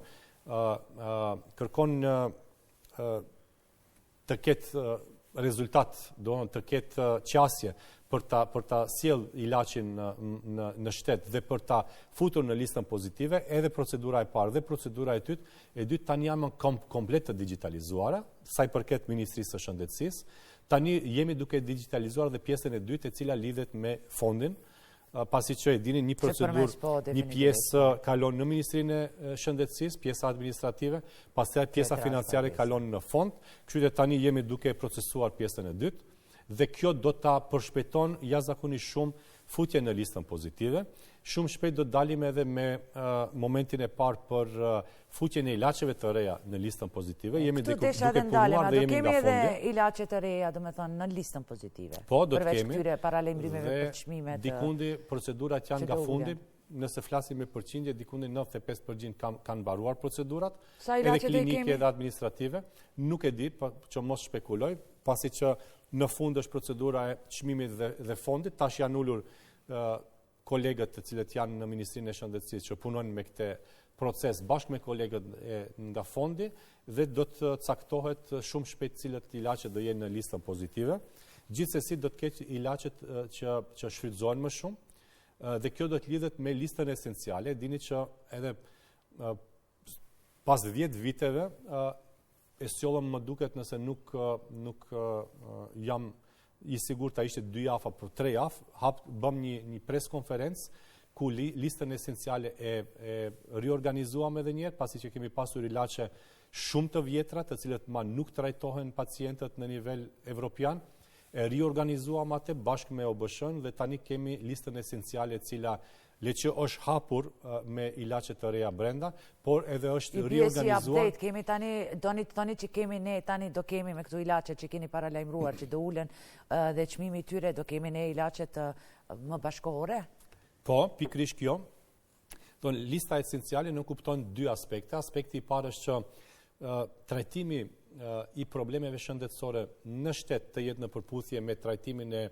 të ketë rezultat, të ketë qasje për ta sjell ilaçin në shtet dhe për ta futur në listën pozitive, edhe procedura e parë dhe procedura e dytë tani janë komplet të digitalizuara, sa i përket Ministrisë së Shëndetësisë. Tani jemi duke digitalizuar dhe pjesën e dytë e cila lidhet me fondin, pasi që e dini një procedurë, një pjesë kalon në Ministrinë e Shëndetësisë, pjesa administrative, pastaj pjesa financiare kalon në fond, kështu që tani jemi duke procesuar pjesën e dytë, dhe kjo do ta përshpejton jashtëzakonisht shumë futjen në listën pozitive. Shumë shpejt do dalim edhe me momentin e parë për futjen e ilaçeve të reja në listën pozitive. Jemi duke punuar dhe jemi nga fondi. Do kemi edhe ilaçe të reja, domethënë, në listën pozitive. Po, do të kemi. Përveç këtyre paralajmërimeve për çmimet. Dikundi procedurat janë nga fundi. Nëse flasim me përqindje, dikundi 95% kanë mbaruar procedurat, edhe klinike edhe administrative. Nuk e di, që mos spekuloj, pasi që në fund është procedura e çmimit dhe fondit, tash janë ulur kolegët të cilët janë në Ministrinë e Shëndetësisë që punojnë me këtë proces bashkë me kolegët nga fondi dhe do të caktohet shumë shpejt cilët ilaçe do jenë në listën pozitive. Gjithsesi do të ketë ilaçet që shfrytëzohen më shumë dhe kjo do të lidhet me listën esenciale. Dini që edhe pas 10 viteve e sjollëm më duket nëse nuk jam i sigurt ta ishte 2 javë apo 3 javë, bëm një pres konferencë ku listën esenciale e riorganizuam edhe njerë, pasi që kemi pasur ilaçe shumë të vjetra, të cilët nuk trajtohen pacientët në nivel evropian, e riorganizuam atë bashkë me OBSH-n dhe tani kemi listën esenciale e cila le që është hapur me ilaçe të reja brenda, por edhe është I riorganizuar. update, kemi tani, doni të thoni që kemi ne, tani do kemi me këtu ilaçe që keni paralajmëruar që do ulen dhe çmimi i tyre, do kemi ne ilaçe të më bashkohore? Po, pikërisht kjo. Lista esenciale nuk kupton dy aspekte. Aspekti i parë është që trajtimi i problemeve shëndetësore në shtet të jetë në përputhje me trajtimin e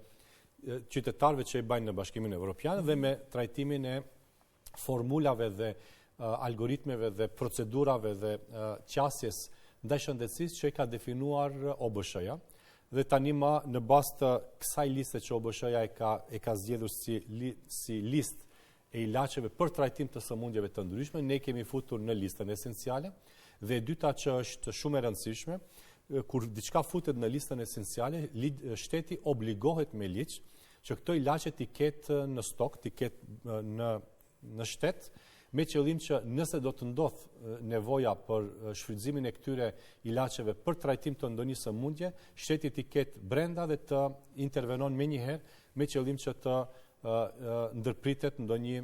qytetarëve që i bajnë në Bashkimin Evropian dhe me trajtimin e formulave dhe algoritmeve dhe procedurave dhe qasjes ndaj shëndetësisë që i ka definuar OBSH-ja. Dhe tani ma në bazë të kësaj liste që OBSH-ja e ka zgjedhur si listë e ilaçeve për trajtim të sëmundjeve të ndryshme, ne kemi futur në listën esenciale. Dhe e dyta që është shumë e rëndësishme, kur diçka futet në listën esenciale, shteti obligohet me ligj që këto ilaçe t'i ketë në stok, t'i ketë në shtet, me qëllim që nëse do të ndodh nevoja për shfrytëzimin e këtyre ilaçeve për trajtim të ndonjë sëmundje, shteti t'i ketë brenda dhe të intervenon menjëherë me qëllim që të ndërpritet ndonjë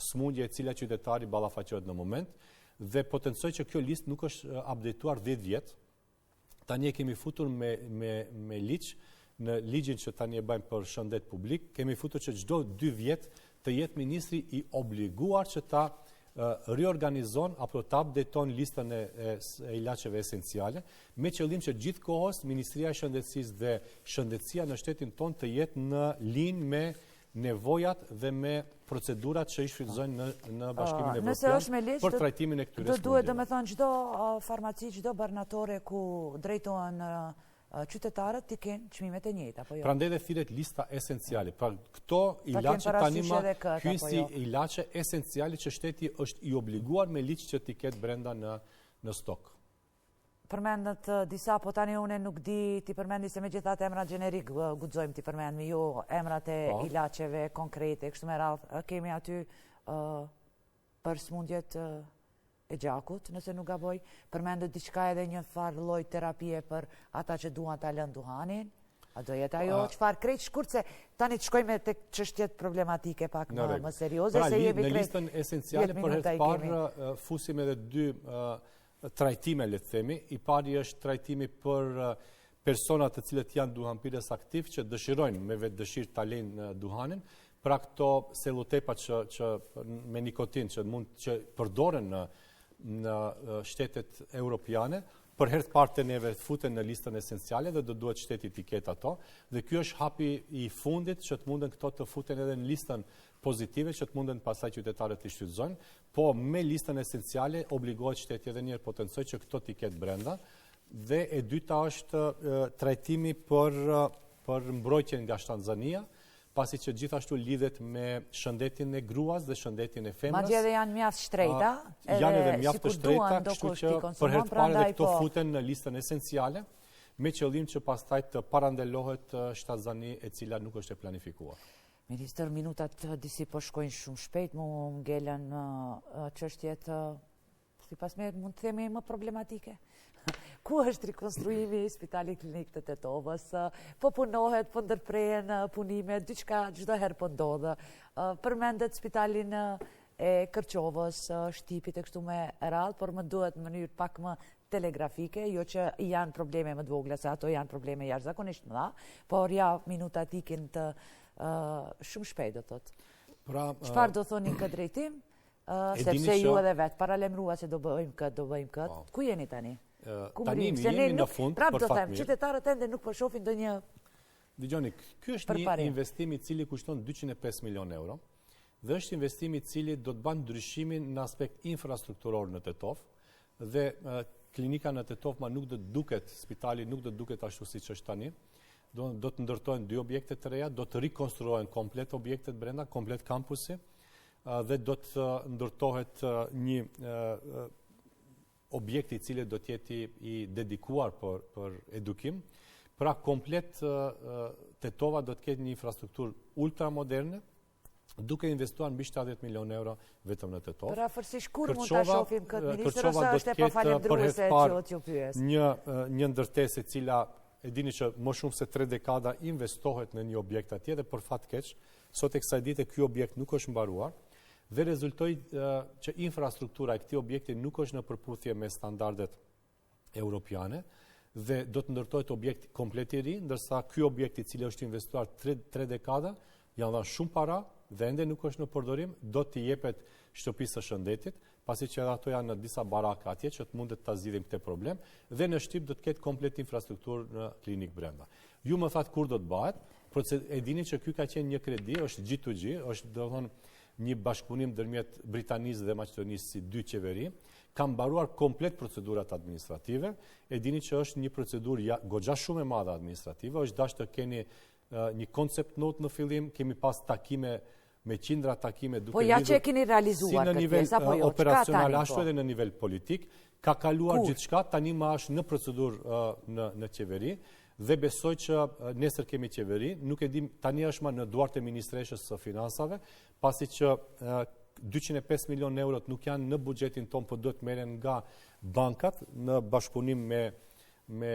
sëmundje e cila qytetari ballafaqohet në moment. Dhe potencoj që kjo listë nuk është updateuar 10 vjet. Tani e kemi futur me ligj, në ligjin që tani e bëjmë për shëndet publik, kemi futur që çdo 2 vjet të jetë ministri i obliguar që ta riorganizon apo ta updaton listën e ilaçeve esenciale, me qëllim që gjithkohës Ministria e Shëndetësisë dhe shëndetësia në shtetin tonë të jetë në linjë me nevojat dhe me procedurat që i shfrytëzojnë në Bashkimin Evropian për trajtimin e këtyre sëmundjeve. Duhet domethënë çdo farmaci, çdo barnatore ku drejtohen qytetarët t'i kenë çmimet e njëjta, apo jo? Prandaj dhe thirret lista esenciale. Pra këto ilaçe tani hyn si ilaçe esenciale që shteti është i obliguar me ligj që t'i ketë brenda në stok. Përmendet disa, po tani une nuk di, ti përmendi se me gjithat emrat gjenerik guxojmë ti përmendmi, jo emrat e ilaçeve konkrete, kështu me radhë, kemi aty për smundjet e gjakut, nëse nuk gaboj, përmendet diçka edhe një farë lloj terapie për ata që duan ta lënë duhanin, a do jetë ajo çfarë krejt shkurt se tani të shkojmë tek çështjet problematike pak më serioze se jemi në listën esenciale për herë të parë fusim edhe dy trajtime, le të themi. I pari është trajtimi për personat të cilët janë duhanpirës aktiv që dëshirojnë me vetë dëshirë ta lejnë duhanin, pra këto sellotepa që me nikotin që mund që përdoren në shtetet europiane, për herë të parë të neve futen në listën esenciale dhe do duhet shteti t'i ketë ato. Dhe ky është hapi i fundit që të munden këto të futen edhe në listën pozitive që të munden pasaj qytetarët t'i shfrytëzojnë, po me listën esenciale obligohet shteti edhe njerë potencoj që këto t'i ketë brenda. Dhe e dyta është trajtimi për mbrojtjen nga shtanzania, pasi që gjithashtu lidhet me shëndetin e gruas dhe shëndetin e femrës. Madje edhe janë mjaft shtrejta, janë edhe mjaft të shtrejta, kështu që për herë të parë edhe këto futen në listën esenciale, me qëllim që pastaj të parandalohet shtanzani e cila nuk është e planifikuar. Ministër, minutat disi po shkojnë shumë shpejt, mu ngelen çështjet sipas me mund të themi më problematike. Ku është rikonstruimi i Spitalit Klinik të Tetovës? Po punohet, po ndërprehen punime, diçka çdo herë po ndodh. Përmendet spitalin e Kërqovës, Shtipit e kështu me radhë, por më duhet në mënyrë pak më telegrafike, jo që janë probleme më të vogla, se ato janë probleme jashtëzakonisht mëdha, por ja minutat ikin të shumë shpejt do thotë. Çfarë do thoni këtë drejtim? Sepse ju edhe vetë paralajmërua se do bëjmë këtë, ku jeni tani? Tani jemi në fund, prapë do them, qytetarët ende nuk po shohin ndonjë. Dgjoni, ky është një investim i cili kushton 205 milion euro dhe është investim i cili do të bëjë ndryshimin në aspekt infrastrukturor në Tetov dhe klinika në Tetov nuk do të duket, spitali nuk do të duket ashtu siç është tani. Do të ndërtohen 2 objekte të reja, do të rikonstruohen komplet objektet brenda, komplet kampusi dhe do të ndërtohet një objekti i cili do të jetë i dedikuar për edukim. Pra komplet Tetova do të ketë një infrastrukturë ultramoderne, duke investuar mbi 70 milion euro vetëm në Tetov. Për afërsisht kur mund ta shohim këtë ministër ose është e pafalendruese që ju pyes? Një ndërtesë e cila e dini që më shumë se 3 dekada investohet në një objekt atje dhe për fat keq, sot e kësaj dite ky objekt nuk është mbaruar dhe rezultoi që infrastruktura e këtij objekti nuk është në përputhje me standardet europiane dhe do të ndërtohet objekt komplet i ri, ndërsa ky objekt i cili është investuar 3 dekada, janë dhënë shumë para dhe ende nuk është në përdorim, do t'i jepet shtëpisë së shëndetit, pasi që edhe ato janë në disa baraka atje që të mundet ta zgjidhim këtë problem dhe në Shqip do të ketë komplet infrastrukturë në klinik brenda. Ju më thatë kur do të bëhet, e dini që ky ka qenë një kredi, është G2G, është domethënë një bashkëpunim ndërmjet Britanisë dhe Maqedonisë si dy qeveri, ka mbaruar komplet procedurat administrative, e dini që është një procedurë goxha shumë e madhe administrative, është dashur të keni një concept note në fillim, kemi pas takime me qindra takime duke po ja që e keni realizuar si në nivel operacional ashtu edhe në nivel politik, ka kaluar gjithçka, tani më është në procedurë në qeveri dhe besoj që nesër kemi qeveri, nuk e dim tani është më në duart e Ministreshës së Finansave, pasi që 205 milion eurot nuk janë në buxhetin ton, por do të merren nga bankat në bashkëpunim me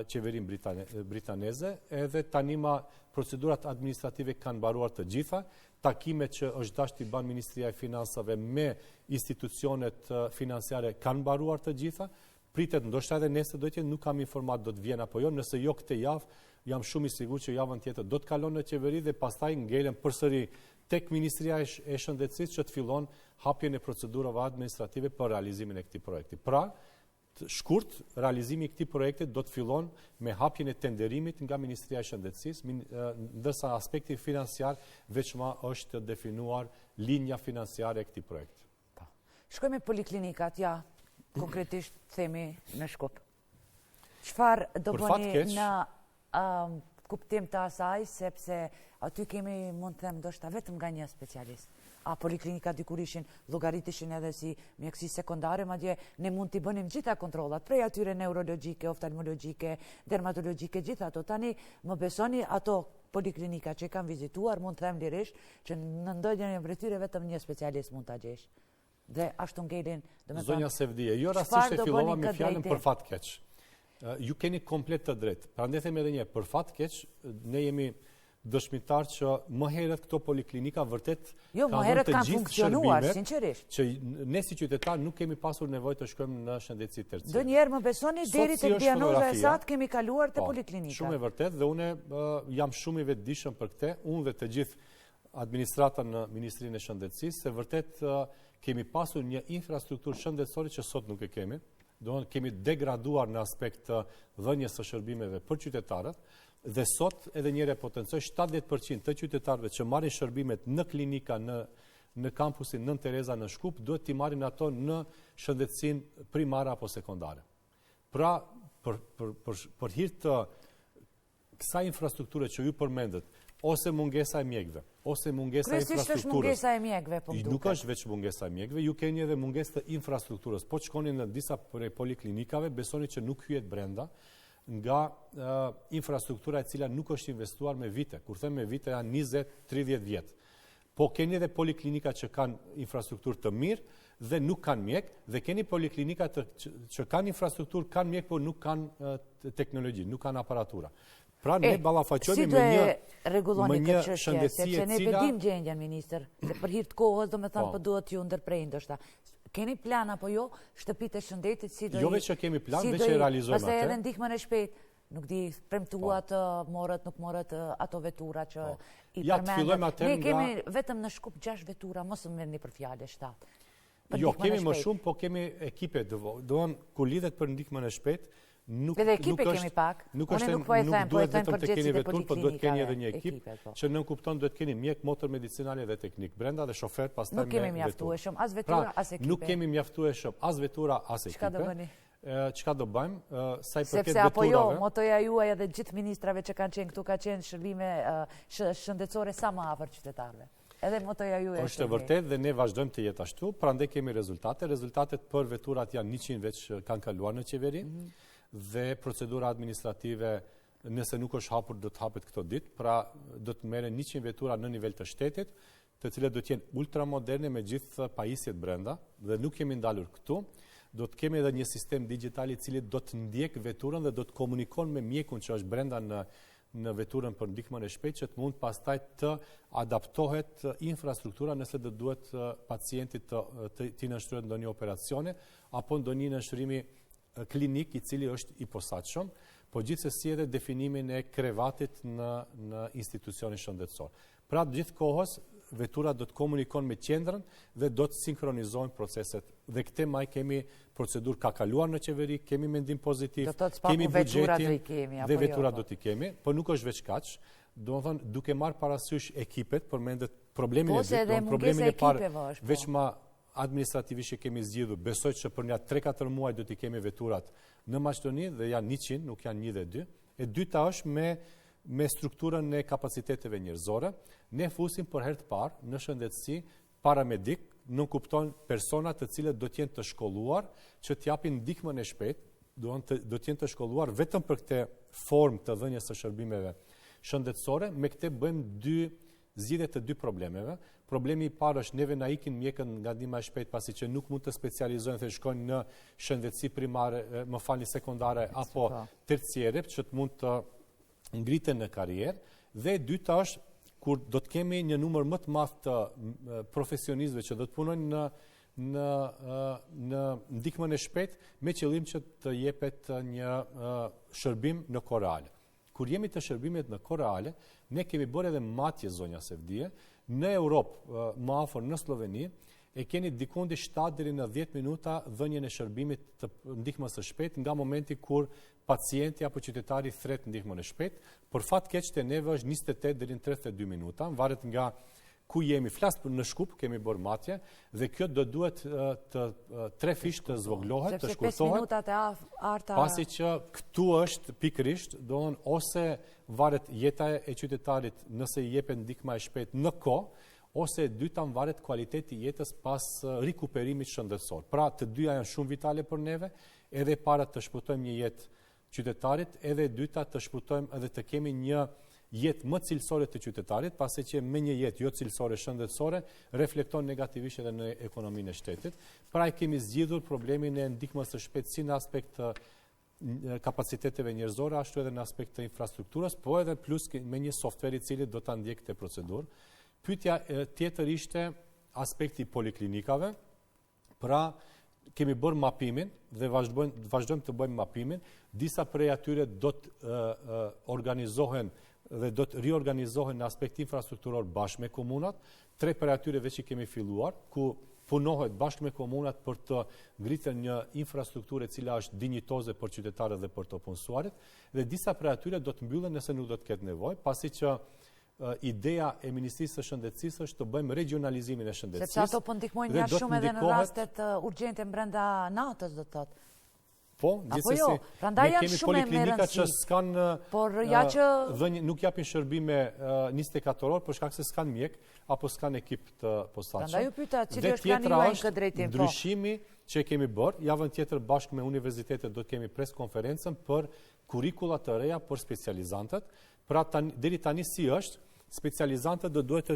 qeverin britaneze, edhe tani ma procedurat administrative kanë mbaruar të gjitha, takimet që është dashur t'i banë Ministria e Finansave me institucionet financiare kanë mbaruar të gjitha, pritet ndoshta edhe nesër do të jetë, nuk kam informat do të vjen apo jo, nëse jo këtë javë, jam shumë i sigurt që javën tjetër do të kalon në qeveri dhe pastaj ngelen përsëri tek Ministria e Shëndetësisë që të fillon hapjen e procedurave administrative për realizimin e këtij projekti. Pra, shkurt, realizimi i këtij projekti do të fillon me hapjen e tenderimit nga Ministria e Shëndetësisë, ndërsa aspekti financiar veçma është definuar linja financiare e këtij projekti. Shkojmë me poliklinikat, ja, konkretisht themi në Shkup. Çfarë do bëni në kuptim të asaj, sepse aty kemi, mund të them, ndoshta vetëm nga një specialist. A poliklinikat dikur ishin, llogaritishin edhe si mjekësi sekondare, madje ne mund t'i bënim gjitha kontrollat, prej atyre neurologjike, oftalmologjike, dermatologjike, gjitha ato. Tani më besoni ato poliklinika që i kam vizituar, mund të them lirisht, që në ndonjë prej tyre vetëm një specialist mund ta gjesh. Dhe ashtu ngelin, domethënë. Zonja Sevdije, jo rastisht e fillova me fjalën për fat keq. Ju keni komplet të drejtë. Prandaj them edhe një herë, për fat keq, ne jemi dëshmitar që më herët këto poliklinika vërtet kanë funksionuar, sinqerisht. Që ne si qytetar nuk kemi pasur nevojë të shkojmë në shëndetësi terciare. Ndonjëherë më besoni deri tek diagnoza e saktë kemi kaluar te poliklinika. Shumë e vërtet dhe unë jam shumë i vetëdijshëm për këtë, unë dhe të gjithë administrata në Ministrinë e Shëndetësisë, se vërtet kemi pasur një infrastrukturë shëndetësore që sot nuk e kemi. Doon kemi degraduar në aspekt të dhënies së shërbimeve për qytetarët dhe sot edhe njëre potencoj 70% të qytetarëve që marrin shërbimet në klinika në kampusin Nën Tereza në Shkup duhet t'i marrin ato në shëndetësinë primare apo sekondare. Pra për hir të kësaj infrastrukture që ju përmendet, ose mungesa e mjekëve, ose mungesa e infrastrukturës. Kryesisht është mungesa e mjekëve, po më duket. Nuk është veç mungesa e mjekëve, ju keni edhe mungesë të infrastrukturës. Po shkoni në disa prej poliklinikave, besoni që nuk hyjet brenda nga infrastruktura e cila nuk është investuar me vite. Kur them me vite janë 20-30 vjet. Po keni edhe poliklinika që kanë infrastrukturë të mirë dhe nuk kanë mjek, dhe keni poliklinika që kanë infrastrukturë, kanë mjek, por nuk kanë teknologji, nuk kanë aparatura. Pra ne ballafaqohemi me një shëndetësi sepse ne vedim gjendjen, ministër, dhe për hir të kohës, domethënë po duhet ju ndërprej ndoshta. Keni plan apo jo shtëpitë e shëndetit si do? Jo veç që kemi plan, veç që e realizojmë atë. Pastaj edhe ndihmën e shpejtë. Nuk di, premtuat, morët, nuk morët ato vetura që i përmendën. Ne kemi vetëm në Shkup 6 vetura, mos më merrni për fjalë 7. Jo, kemi më shumë, po kemi ekipe doon kur lidhet për ndihmën e shpejtë. Edhe ekipe kemi pak. Unë nuk po e them, po e them për gjithë të po duhet keni edhe një ekip që nën kupton duhet keni mjek, motor medicinale dhe teknik brenda dhe shofer pastaj me. Nuk kemi mjaftueshëm as vetura as ekipe. Nuk kemi mjaftueshëm as vetura as ekipe. Çka do bëni? Çka do bëjmë? Sa i përket veturave. Sepse apo jo, motoja juaj edhe gjithë ministrave që kanë qenë këtu ka qenë shërbime shëndetësore sa më afër qytetarëve. Edhe motoja juaj është e vërtetë dhe ne vazhdojmë të jetë ashtu, prandaj kemi rezultate. Rezultatet për veturat janë 100 veç kanë kaluar në qeveri. Dhe procedura administrative, nëse nuk është hapur, do të hapet këto ditë, pra do të merren 100 vetura në nivel të shtetit, të cilat do të jenë ultramoderne me gjithë pajisjet brenda, dhe nuk kemi ndalur këtu. do të kemi edhe një sistem digital i cili do të ndjek veturën dhe do të komunikon me mjekun që është brenda në veturën për ndihmën e shpejtë, që të mund pastaj të adaptohet infrastruktura nëse do duhet pacientit të nënshtrohet ndonjë operacione apo ndonjë nënshtrimi klinik i cili është i posaçëm, po gjithsesi edhe definimin e krevatit në institucionin shëndetësor. Pra gjithë kohës vetura do të komunikon me qendrën dhe do të sinkronizohen proceset. Dhe këtë maj kemi procedurë ka kaluar në qeveri, kemi mendim pozitiv, kemi buxhetin dhe veturat do t'i kemi, po nuk është veç kaq. Do të thonë, duke marrë parasysh ekipet, përmendet problemin e dytë, problemin e parë veç ma administrativisht që kemi zgjidhur, besoj që për një 3-4 muaj do t'i kemi veturat në Maqedoni dhe janë 100, nuk janë 1 dhe 2. E dyta është me strukturën e kapaciteteve njerëzore, ne fusim për herë të parë në shëndetësi paramedik, nuk kupton persona të cilët do t'jenë të shkolluar që t'japin ndihmën e shpejtë, do t'jenë të shkolluar vetëm për këtë formë të dhënies së shërbimeve shëndetësore. Me këtë bëjmë zgjidhje të 2 problemeve. Problemi i parë është neve na ikin mjekën nga ndihma e shpejtë pasi që nuk mund të specializohen dhe shkojnë në shëndetësi primare, sekondare apo terciare, që të mund të ngriten në karrierë. Dhe e dyta është kur do të kemi një numër më të madh të profesionistëve që do të punojnë në ndihmën e shpejtë me qëllim që të jepet një shërbim në kohë reale. Kur jemi të shërbimet në kohë reale, ne kemi bërë edhe matje zonja Sevdije, në Europë, më afër në Sloveni, e keni dikundi 7 deri në 10 minuta dhënien e shërbimit të ndihmës së shpejtë nga momenti kur pacienti apo qytetari thret ndihmën e shpejtë. Për fat keq te neve është 28 deri në 32 minuta, varet nga ku jemi. Flas në Shkup kemi bërë matje dhe kjo do duhet të 3 fish të zvoglohet, të shkurtohet. Sepse 5 minutat e arta pasi që këtu është pikërisht, ose varet jeta e qytetarit nëse i jepet ndihma e shpejtë në kohë, ose e dyta varet kualiteti i jetës pas rikuperimit shëndetësor. Pra të dyja janë shumë vitale për neve, edhe para të shpëtojmë një jetë qytetarit, edhe e dyta të shpëtojmë edhe të kemi një jetë më cilësore të qytetarit, pasi që me një jetë jo cilësore shëndetësore reflekton negativisht edhe në ekonominë e shtetit. Pra kemi zgjidhur problemin e ndihmës së shpejtë si në aspekt të kapaciteteve njerëzore, ashtu edhe në aspekt të infrastrukturës, po edhe plus me një software i cili do ta ndjek këtë procedurë. Pyetja tjetër ishte aspekti poliklinikave. Pra kemi bërë mapimin dhe vazhdojmë të bëjmë mapimin. Disa prej atyre do të organizohen dhe do të riorganizohen në aspekt infrastrukturor bashkë me komunat. 3 prej atyre veç i kemi filluar, ku punohet bashkë me komunat për të ngritur një infrastrukturë e cila është dinjitoze për qytetarët dhe për të punësuarit, dhe disa prej atyre do të mbyllen nëse nuk do të ketë nevojë, pasi që ideja e Ministrisë së Shëndetësisë është të bëjmë regionalizimin e shëndetësisë. Sepse ato po ndihmojnë nga shumë edhe në rastet urgjente brenda natës, do të thotë. Po, gjithsesi, ne kemi poliklinika që s'kan nuk japin shërbime 24 orë për shkak se s'kan mjek apo s'kan ekip të posaçëm. Prandaj u pyeta cili është plani juaj në këtë drejtim. Ndryshimi që kemi bërë, javën tjetër bashkë me universitetet do të kemi preskonferencën për kurrikula të reja për specializantët. Pra deri tani si është, specializantët duhet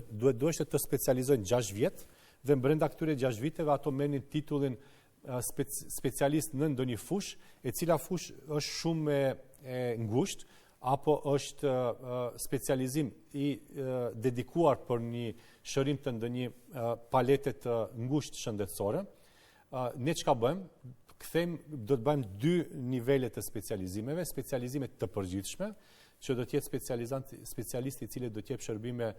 të specializojnë 6 vjet dhe brenda këtyre 6 viteve ato merrin titullin specialist në ndonjë fush, e cila fush është shumë e ngushtë, apo është specializim i dedikuar për një shërim të ndonjë palete të ngushtë shëndetësore. Ne çka bëjmë? Do të bëjmë 2 nivele të specializimeve, specializime të përgjithshme, që do të jetë specialisti i cili do të jep shërbime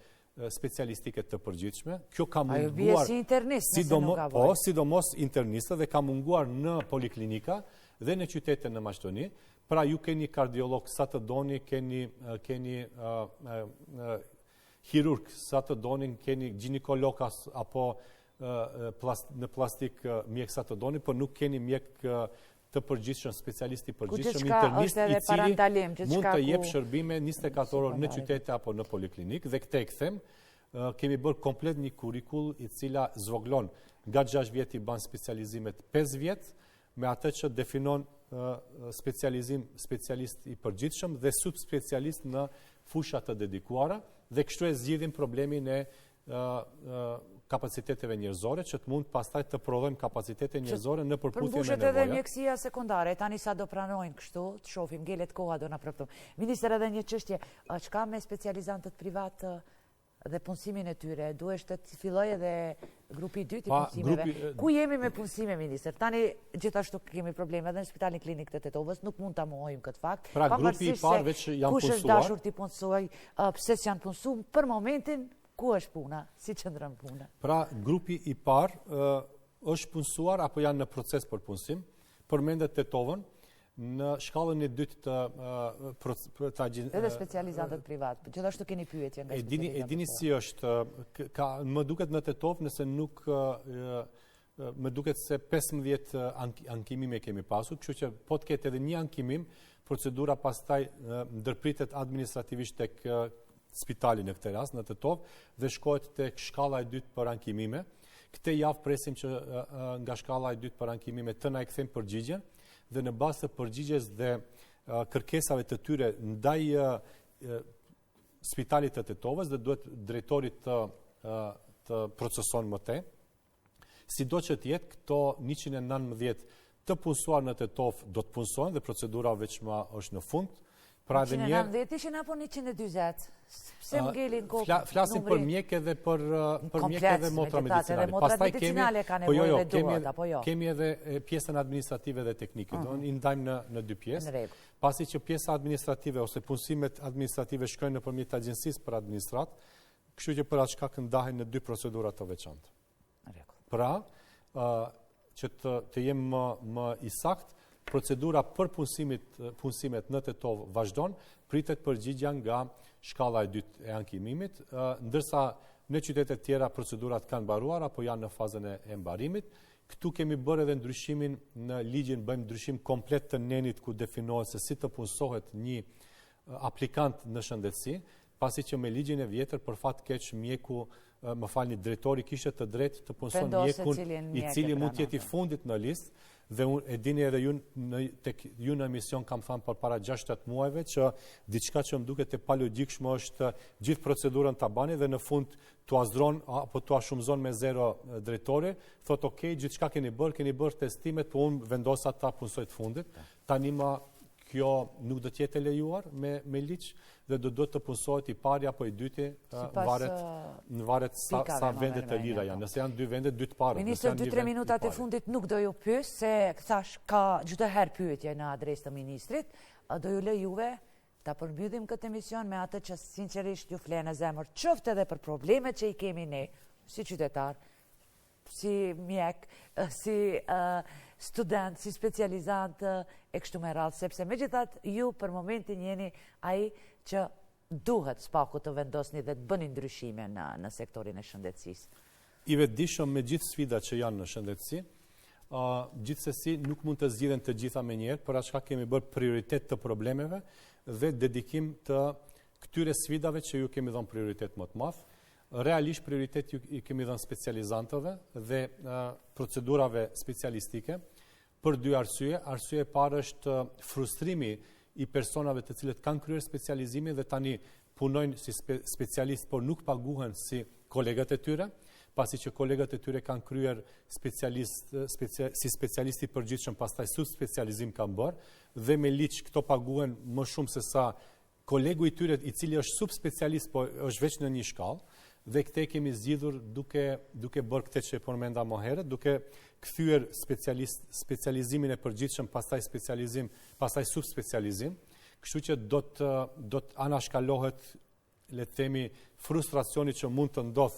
specialistike të përgjithshme. Kjo ka munguar si internist, sidomos internistët, dhe ka munguar në poliklinika dhe në qytete në Maqedoni. Pra ju keni kardiolog sa të doni, keni hirurg sa të doni, keni ginekolog apo në plastik mjek sa të doni, por nuk keni mjek të përgjithshëm, specialisti përgjithshëm, internist i cili mund të jep shërbime 24 orë në qytete apo në poliklinik. Dhe këtë e kthem, kemi bërë komplet një kurrikull i cila zvoglon nga 6 vjet i ban specializimet 5 vjet, me atë që definon specialist i përgjithshëm dhe subspecialist në fusha të dedikuara, dhe kështu e zgjidhim problemin e kapaciteteve njerëzore, që të mund pastaj të prodhojmë kapacitete njerëzore në përputhje me përmbushet nevoja. edhe mjekësia sekundare, tani sa do pranojnë kështu, të shohim, ngelet koha do na praptom. Ministër, edhe një çështje, çka me specializantët privat dhe punësimin e tyre, duhesh të filloj edhe grupi i dytë i punësimeve. Ku jemi me punësime, ministër? Tani gjithashtu kemi probleme edhe në Spitalin Klinik të Tetovës, nuk mund ta mohojmë këtë fakt. Pra grupi i parë veç janë punësuar. Kush është dashur ti punësoj, pse s'janë punësuar për momentin, ku është puna, si qëndron puna? Pra grupi i parë është punësuar apo janë në proces për punësim, përmendet Tetovën, në shkallën e dytë të edhe specializantët privat, gjithashtu keni pyetje nga specializantët. E dini si është, më duket në Tetovë, nëse nuk më duket se 15 ankimime kemi pasur, kështu që po të ketë edhe një ankimim, procedura pastaj ndërpritet administrativisht tek spitali në këtë rast, në Tetovë, dhe shkohet tek shkalla e dytë për ankimime. Këtë javë presim që nga shkalla e dytë për ankimime të na e kthejmë përgjigjen, dhe në bazë të përgjigjes dhe kërkesave të tyre ndaj spitalit të Tetovës, dhe duhet drejtorit të proceson më tej. Sido që t'jetë, këto 119 të punësuar në Tetovë do të punësojnë dhe procedura veç ma është në fund. 190 ishin apo 120? Pse m'ngelin kokë? Flasim për mjekë dhe për mjekë dhe motra medicinale. Motra medicinale ka nevojë dhe duhet, apo jo? Kemi edhe pjesën administrative dhe teknike, do i ndajmë në dy pjesë. Pasi që pjesa administrative ose punësimet administrative shkojnë nëpërmjet agjencisë për administrat, kështu që për atë shkak ndahen në dy procedura të veçanta. Pra, që të jem më i saktë, procedura për punësimet në Tetovë vazhdon, pritet përgjigja nga shkalla e dytë e ankimimit, ndërsa në qytetet tjera procedurat kanë mbaruar apo janë në fazën e mbarimit. Këtu kemi bërë edhe ndryshimin në ligjin, bëjmë ndryshim komplet të nenit ku definohet se si të punësohet një aplikant në shëndetësi, pasi që me ligjin e vjetër për fat keq mjeku, më falni, drejtori kishte të drejtë të punëson mjekun i cili mund të jetë i fundit në listë, dhe e dini edhe ju në emision kam thënë për para 6-7 muajve që diçka që më duket e palogjikshme është gjithë procedurën ta bani dhe në fund t'u azdron apo t'u shumëzon me 0 drejtori, thot ok, gjithçka keni bërë testimet, po unë vendosa ta punësoj të fundit. Tani kjo nuk do të jetë lejuar me ligj dhe do të punësohet i pari apo i dyti, varet sa vendet të lira janë. Nëse janë 2 vende, 2 të parë. Ministër, 2-3 minutat e fundit nuk do ju pyes, se thash ka çdo herë pyetje në adresë të ministrit, do ju lej juve ta përmbyllim këtë emision me atë që sinqerisht ju flenë në zemër, qoftë edhe për problemet që i kemi ne si qytetar, si mjek, si student, si specializant e kështu me radhë, sepse megjithatë ju për momentin jeni ai që duhet spaku të vendosni dhe të bëni ndryshime në sektorin e shëndetësisë. I vetëdijshëm me gjithë sfidat që janë në shëndetësi, gjithsesi nuk mund të zgjidhen të gjitha menjëherë, për atë shkak kemi bërë prioritet të problemeve dhe dedikim të këtyre sfidave që ju kemi dhënë prioritet më të madh. Realisht prioritet i kemi dhënë specializantëve dhe procedurave specialistike për 2 arsye. Arsye e parë është frustrimi i personave të cilët kanë kryer specializimin dhe tani punojnë si specialist, por nuk paguhen si kolegët e tyre, pasi që kolegët e tyre kanë kryer si specialisti përgjithshëm, pastaj subspecializim kanë bërë dhe me ligj këto paguhen më shumë se sa kolegu i tyre i cili është subspecialist, po është veç në një shkallë. Dhe këte kemi zgjidhur duke bërë këtë që e përmenda më herët, duke kthyer specializimin e përgjithshëm, pastaj specializim, pastaj subspecializim, kështu që do të anashkalohet, le të themi, frustracioni që mund të ndodh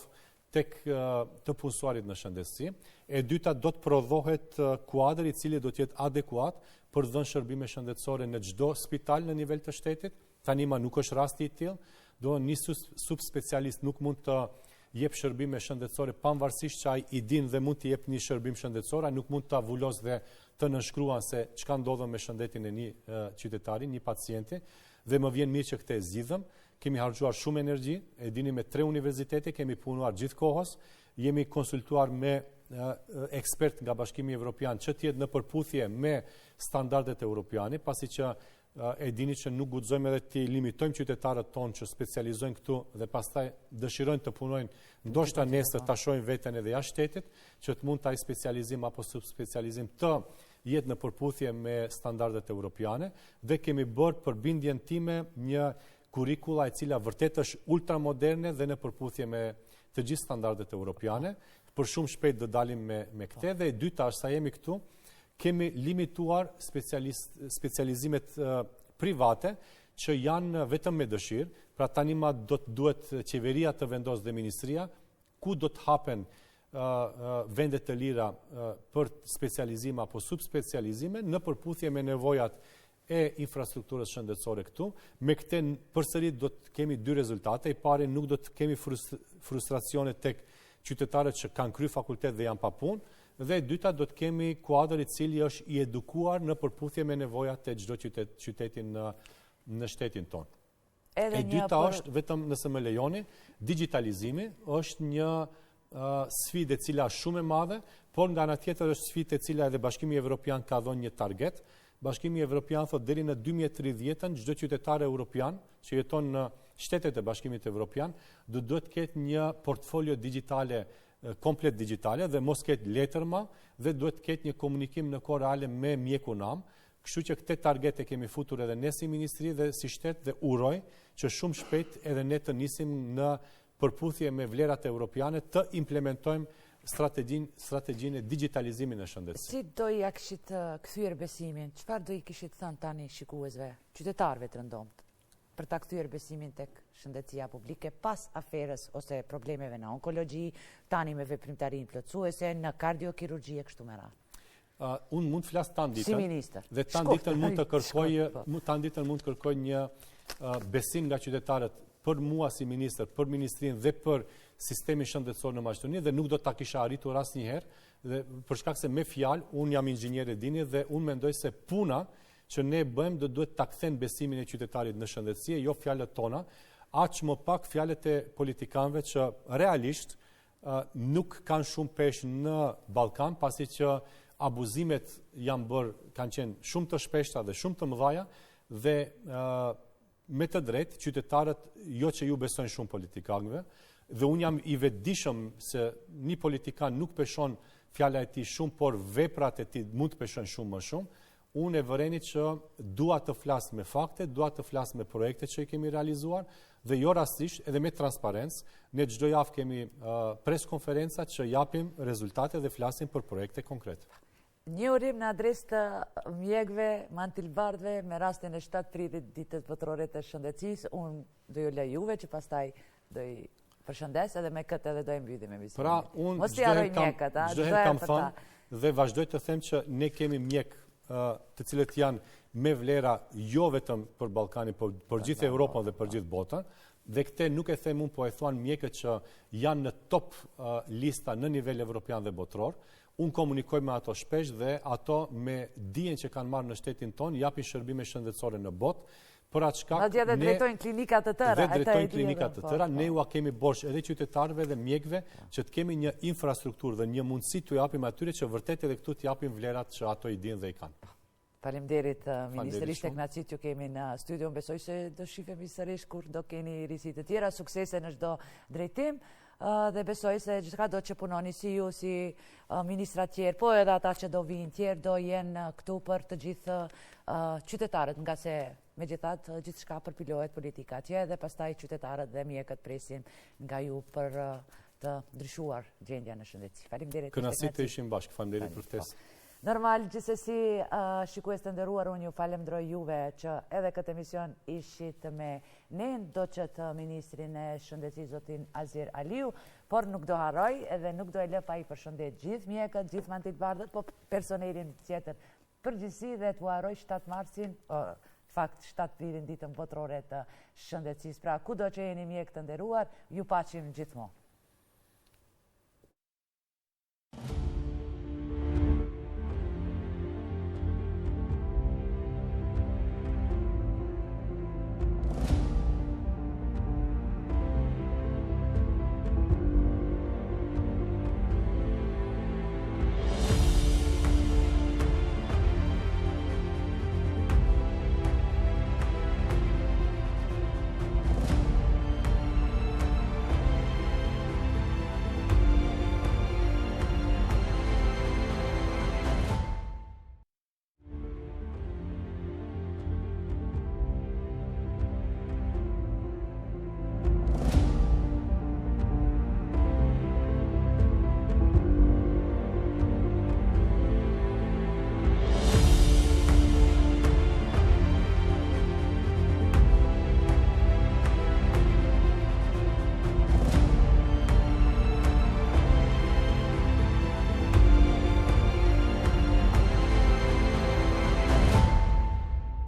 tek të punësuarit në shëndetësi. E dyta, do të prodhohet kuadër i cili do të jetë adekuat për dhënë shërbime shëndetësore në çdo spital në nivel të shtetit. Tani nuk është rasti i tillë. Do një subspecialist nuk mund të jep shërbime shëndetësore pavarësisht që ai i din dhe mund të jep një shërbim shëndetësor, nuk mund ta vulos dhe të nënshkruan se çka ndodh me shëndetin e një qytetari, një pacienti, dhe më vjen mirë që këtë e zgjidhëm. Kemi harxuar shumë energji, e dini me 3 universitete, kemi punuar gjithkohës, jemi konsultuar me ekspert nga Bashkimi Evropian që të jetë në përputhje me standardet europiane, pasi që e dini që nuk guxojmë edhe të limitojmë qytetarët tonë që specializojnë këtu dhe pastaj dëshirojnë të punojnë ndoshta nesër ta shohin veten edhe jashtë shtetit, që të mund taj specializim apo subspecializim të jetë në përputhje me standardet europiane dhe kemi bërë për bindjen time një kurikula e cila vërtet është ultramoderne dhe në përputhje me të gjithë standardet europiane. Për shumë shpejt do dalim me këte dhe e dyta është sa jemi këtu, kemi limituar specializimet private që janë vetëm me dëshirë, pra tani ma do të duhet qeveria të vendosë dhe ministria, ku do të hapen vendet të lira për specializime apo subspecializime në përputhje me nevojat e infrastrukturës shëndetësore këtu. Me këte përsërit do të kemi dy rezultate, i pari nuk do të kemi frustracione tek qytetarët që kanë kry fakultet dhe janë pa punë, dhe dyta do të kemi kuadër i cili është i edukuar në përputhje me nevojat e çdo qytetin në shtetin tonë. E dyta është, vetëm nëse më lejoni, digitalizimi është një sfidë e cila është shumë e madhe, por nga ana tjetër është sfidë e cila edhe Bashkimi Evropian ka dhënë një target. Bashkimi Evropian thot deri në 2030 çdo qytetar evropian që jeton në shtetet e Bashkimit Evropian duhet të ketë një portfolio digjitale komplet digjitale dhe mos ketë letërma dhe duhet të ketë një komunikim në kohë reale me mjeku nam. Kështu që këtë target e kemi futur edhe ne si ministri dhe si shtet dhe uroj që shumë shpejt edhe ne të nisim në përputhje me vlerat europiane të implementojmë strategjinë e digitalizimit në shëndetësi. Si do i kishit kthyer besimin? Çfarë do i kishit thënë tani shikuesve, qytetarëve të rëndomtë, për ta kthyer besimin tek shëndetësia publike pas aferës ose problemeve në onkologji, tani me veprimtarinë plotësuese, në kardiokirurgji e kështu me radhë? Unë mund të flas tanë ditën. Si ministër. Dhe tanë ditën mund të kërkoj një besim nga qytetarët për mua si ministër, për ministrinë dhe për sistemin shëndetësor në Maqedoni dhe nuk do ta kisha arritur asnjëherë dhe për shkak se me fjalë unë jam inxhinier e dini dhe unë mendoj se puna që ne bëjmë do duhet ta kthen besimin e qytetarit në shëndetësi, jo fjalët tona, aq më pak fjalët e politikanëve që realisht nuk kanë shumë peshë në Ballkan, pasi që abuzimet kanë qenë shumë të shpeshta dhe shumë të mëdhaja dhe me të drejtë qytetarët jo që ju besojnë shumë politikanëve dhe unë jam i vetëdijshëm se një politikan nuk peshon fjala e tij shumë, por veprat e tij mund të peshojnë shumë më shumë. Unë e vëreni që dua të flas me fakte, dua të flas me projekte që i kemi realizuar dhe jo rastisht edhe me transparencë. Ne çdo javë kemi preskonferenca që japim rezultate dhe flasim për projekte konkrete. Një urim në adresë të mjekëve, mantilbardhve me rastin e 7-30 ditës botërore të shëndetësisë. Unë do ju lej juve që pastaj do i përshëndes edhe me këtë edhe do i mbyllim emisionin. Pra, unë çdo herë kam thënë dhe vazhdoj të them që ne kemi mjek të cilët janë me vlera jo vetëm për Ballkanin, por për gjithë Evropën dhe për gjithë botën. Dhe këte nuk e them unë, po e thuan mjekët që janë në top lista në nivel evropian dhe botëror. Unë komunikoj me ato shpesh dhe ato me dijen që kanë marrë në shtetin tonë japin shërbime shëndetësore në botë. Për atë shkak dhe drejtojnë klinikat të tëra. Dhe drejtojnë klinikat të tëra. Ne u kemi borxh edhe qytetarëve dhe mjekëve që të kemi një infrastrukturë dhe një mundësi t'u japim atyre që vërtet edhe këtu t'japim vlerat që ato i dinë dhe i kanë. Faleminderit, Ministrisht Teknacit, ju kemi në studio. Besoj se do shifemi sërish kur do keni risi të tjera, suksese në çdo drejtim dhe besoj se gjithka do që punoni si ju, si ministra tjerë, po edhe ata që do vinë tjerë, do jenë këtu për të gjithë qytetarët, nga se me gjithat gjithë shka përpilohet politika tje dhe pastaj qytetarët dhe mjekët presin nga ju për të ndryshuar gjendja në shëndetësi. Faleminderit. Kënaqësi të ishim bashkë, faleminderit për ftesë. Normal, gjithsesi, shikues të nderuar, unë ju falemndroj juve që edhe këtë emision ishit me ne, do që të Ministrin e Shëndetësisë zotin Azir Aliu, por nuk do harroj edhe nuk do e lë pa i përshëndet gjithë mjekët, gjithë mantilbardhët, po personelin tjetër përgjithësi dhe t'u harroj 7 marsin, fakt 7 prilin ditën botërore të shëndetësisë. Pra, kudo që jeni mjek të nderuar, ju paqim gjithmonë.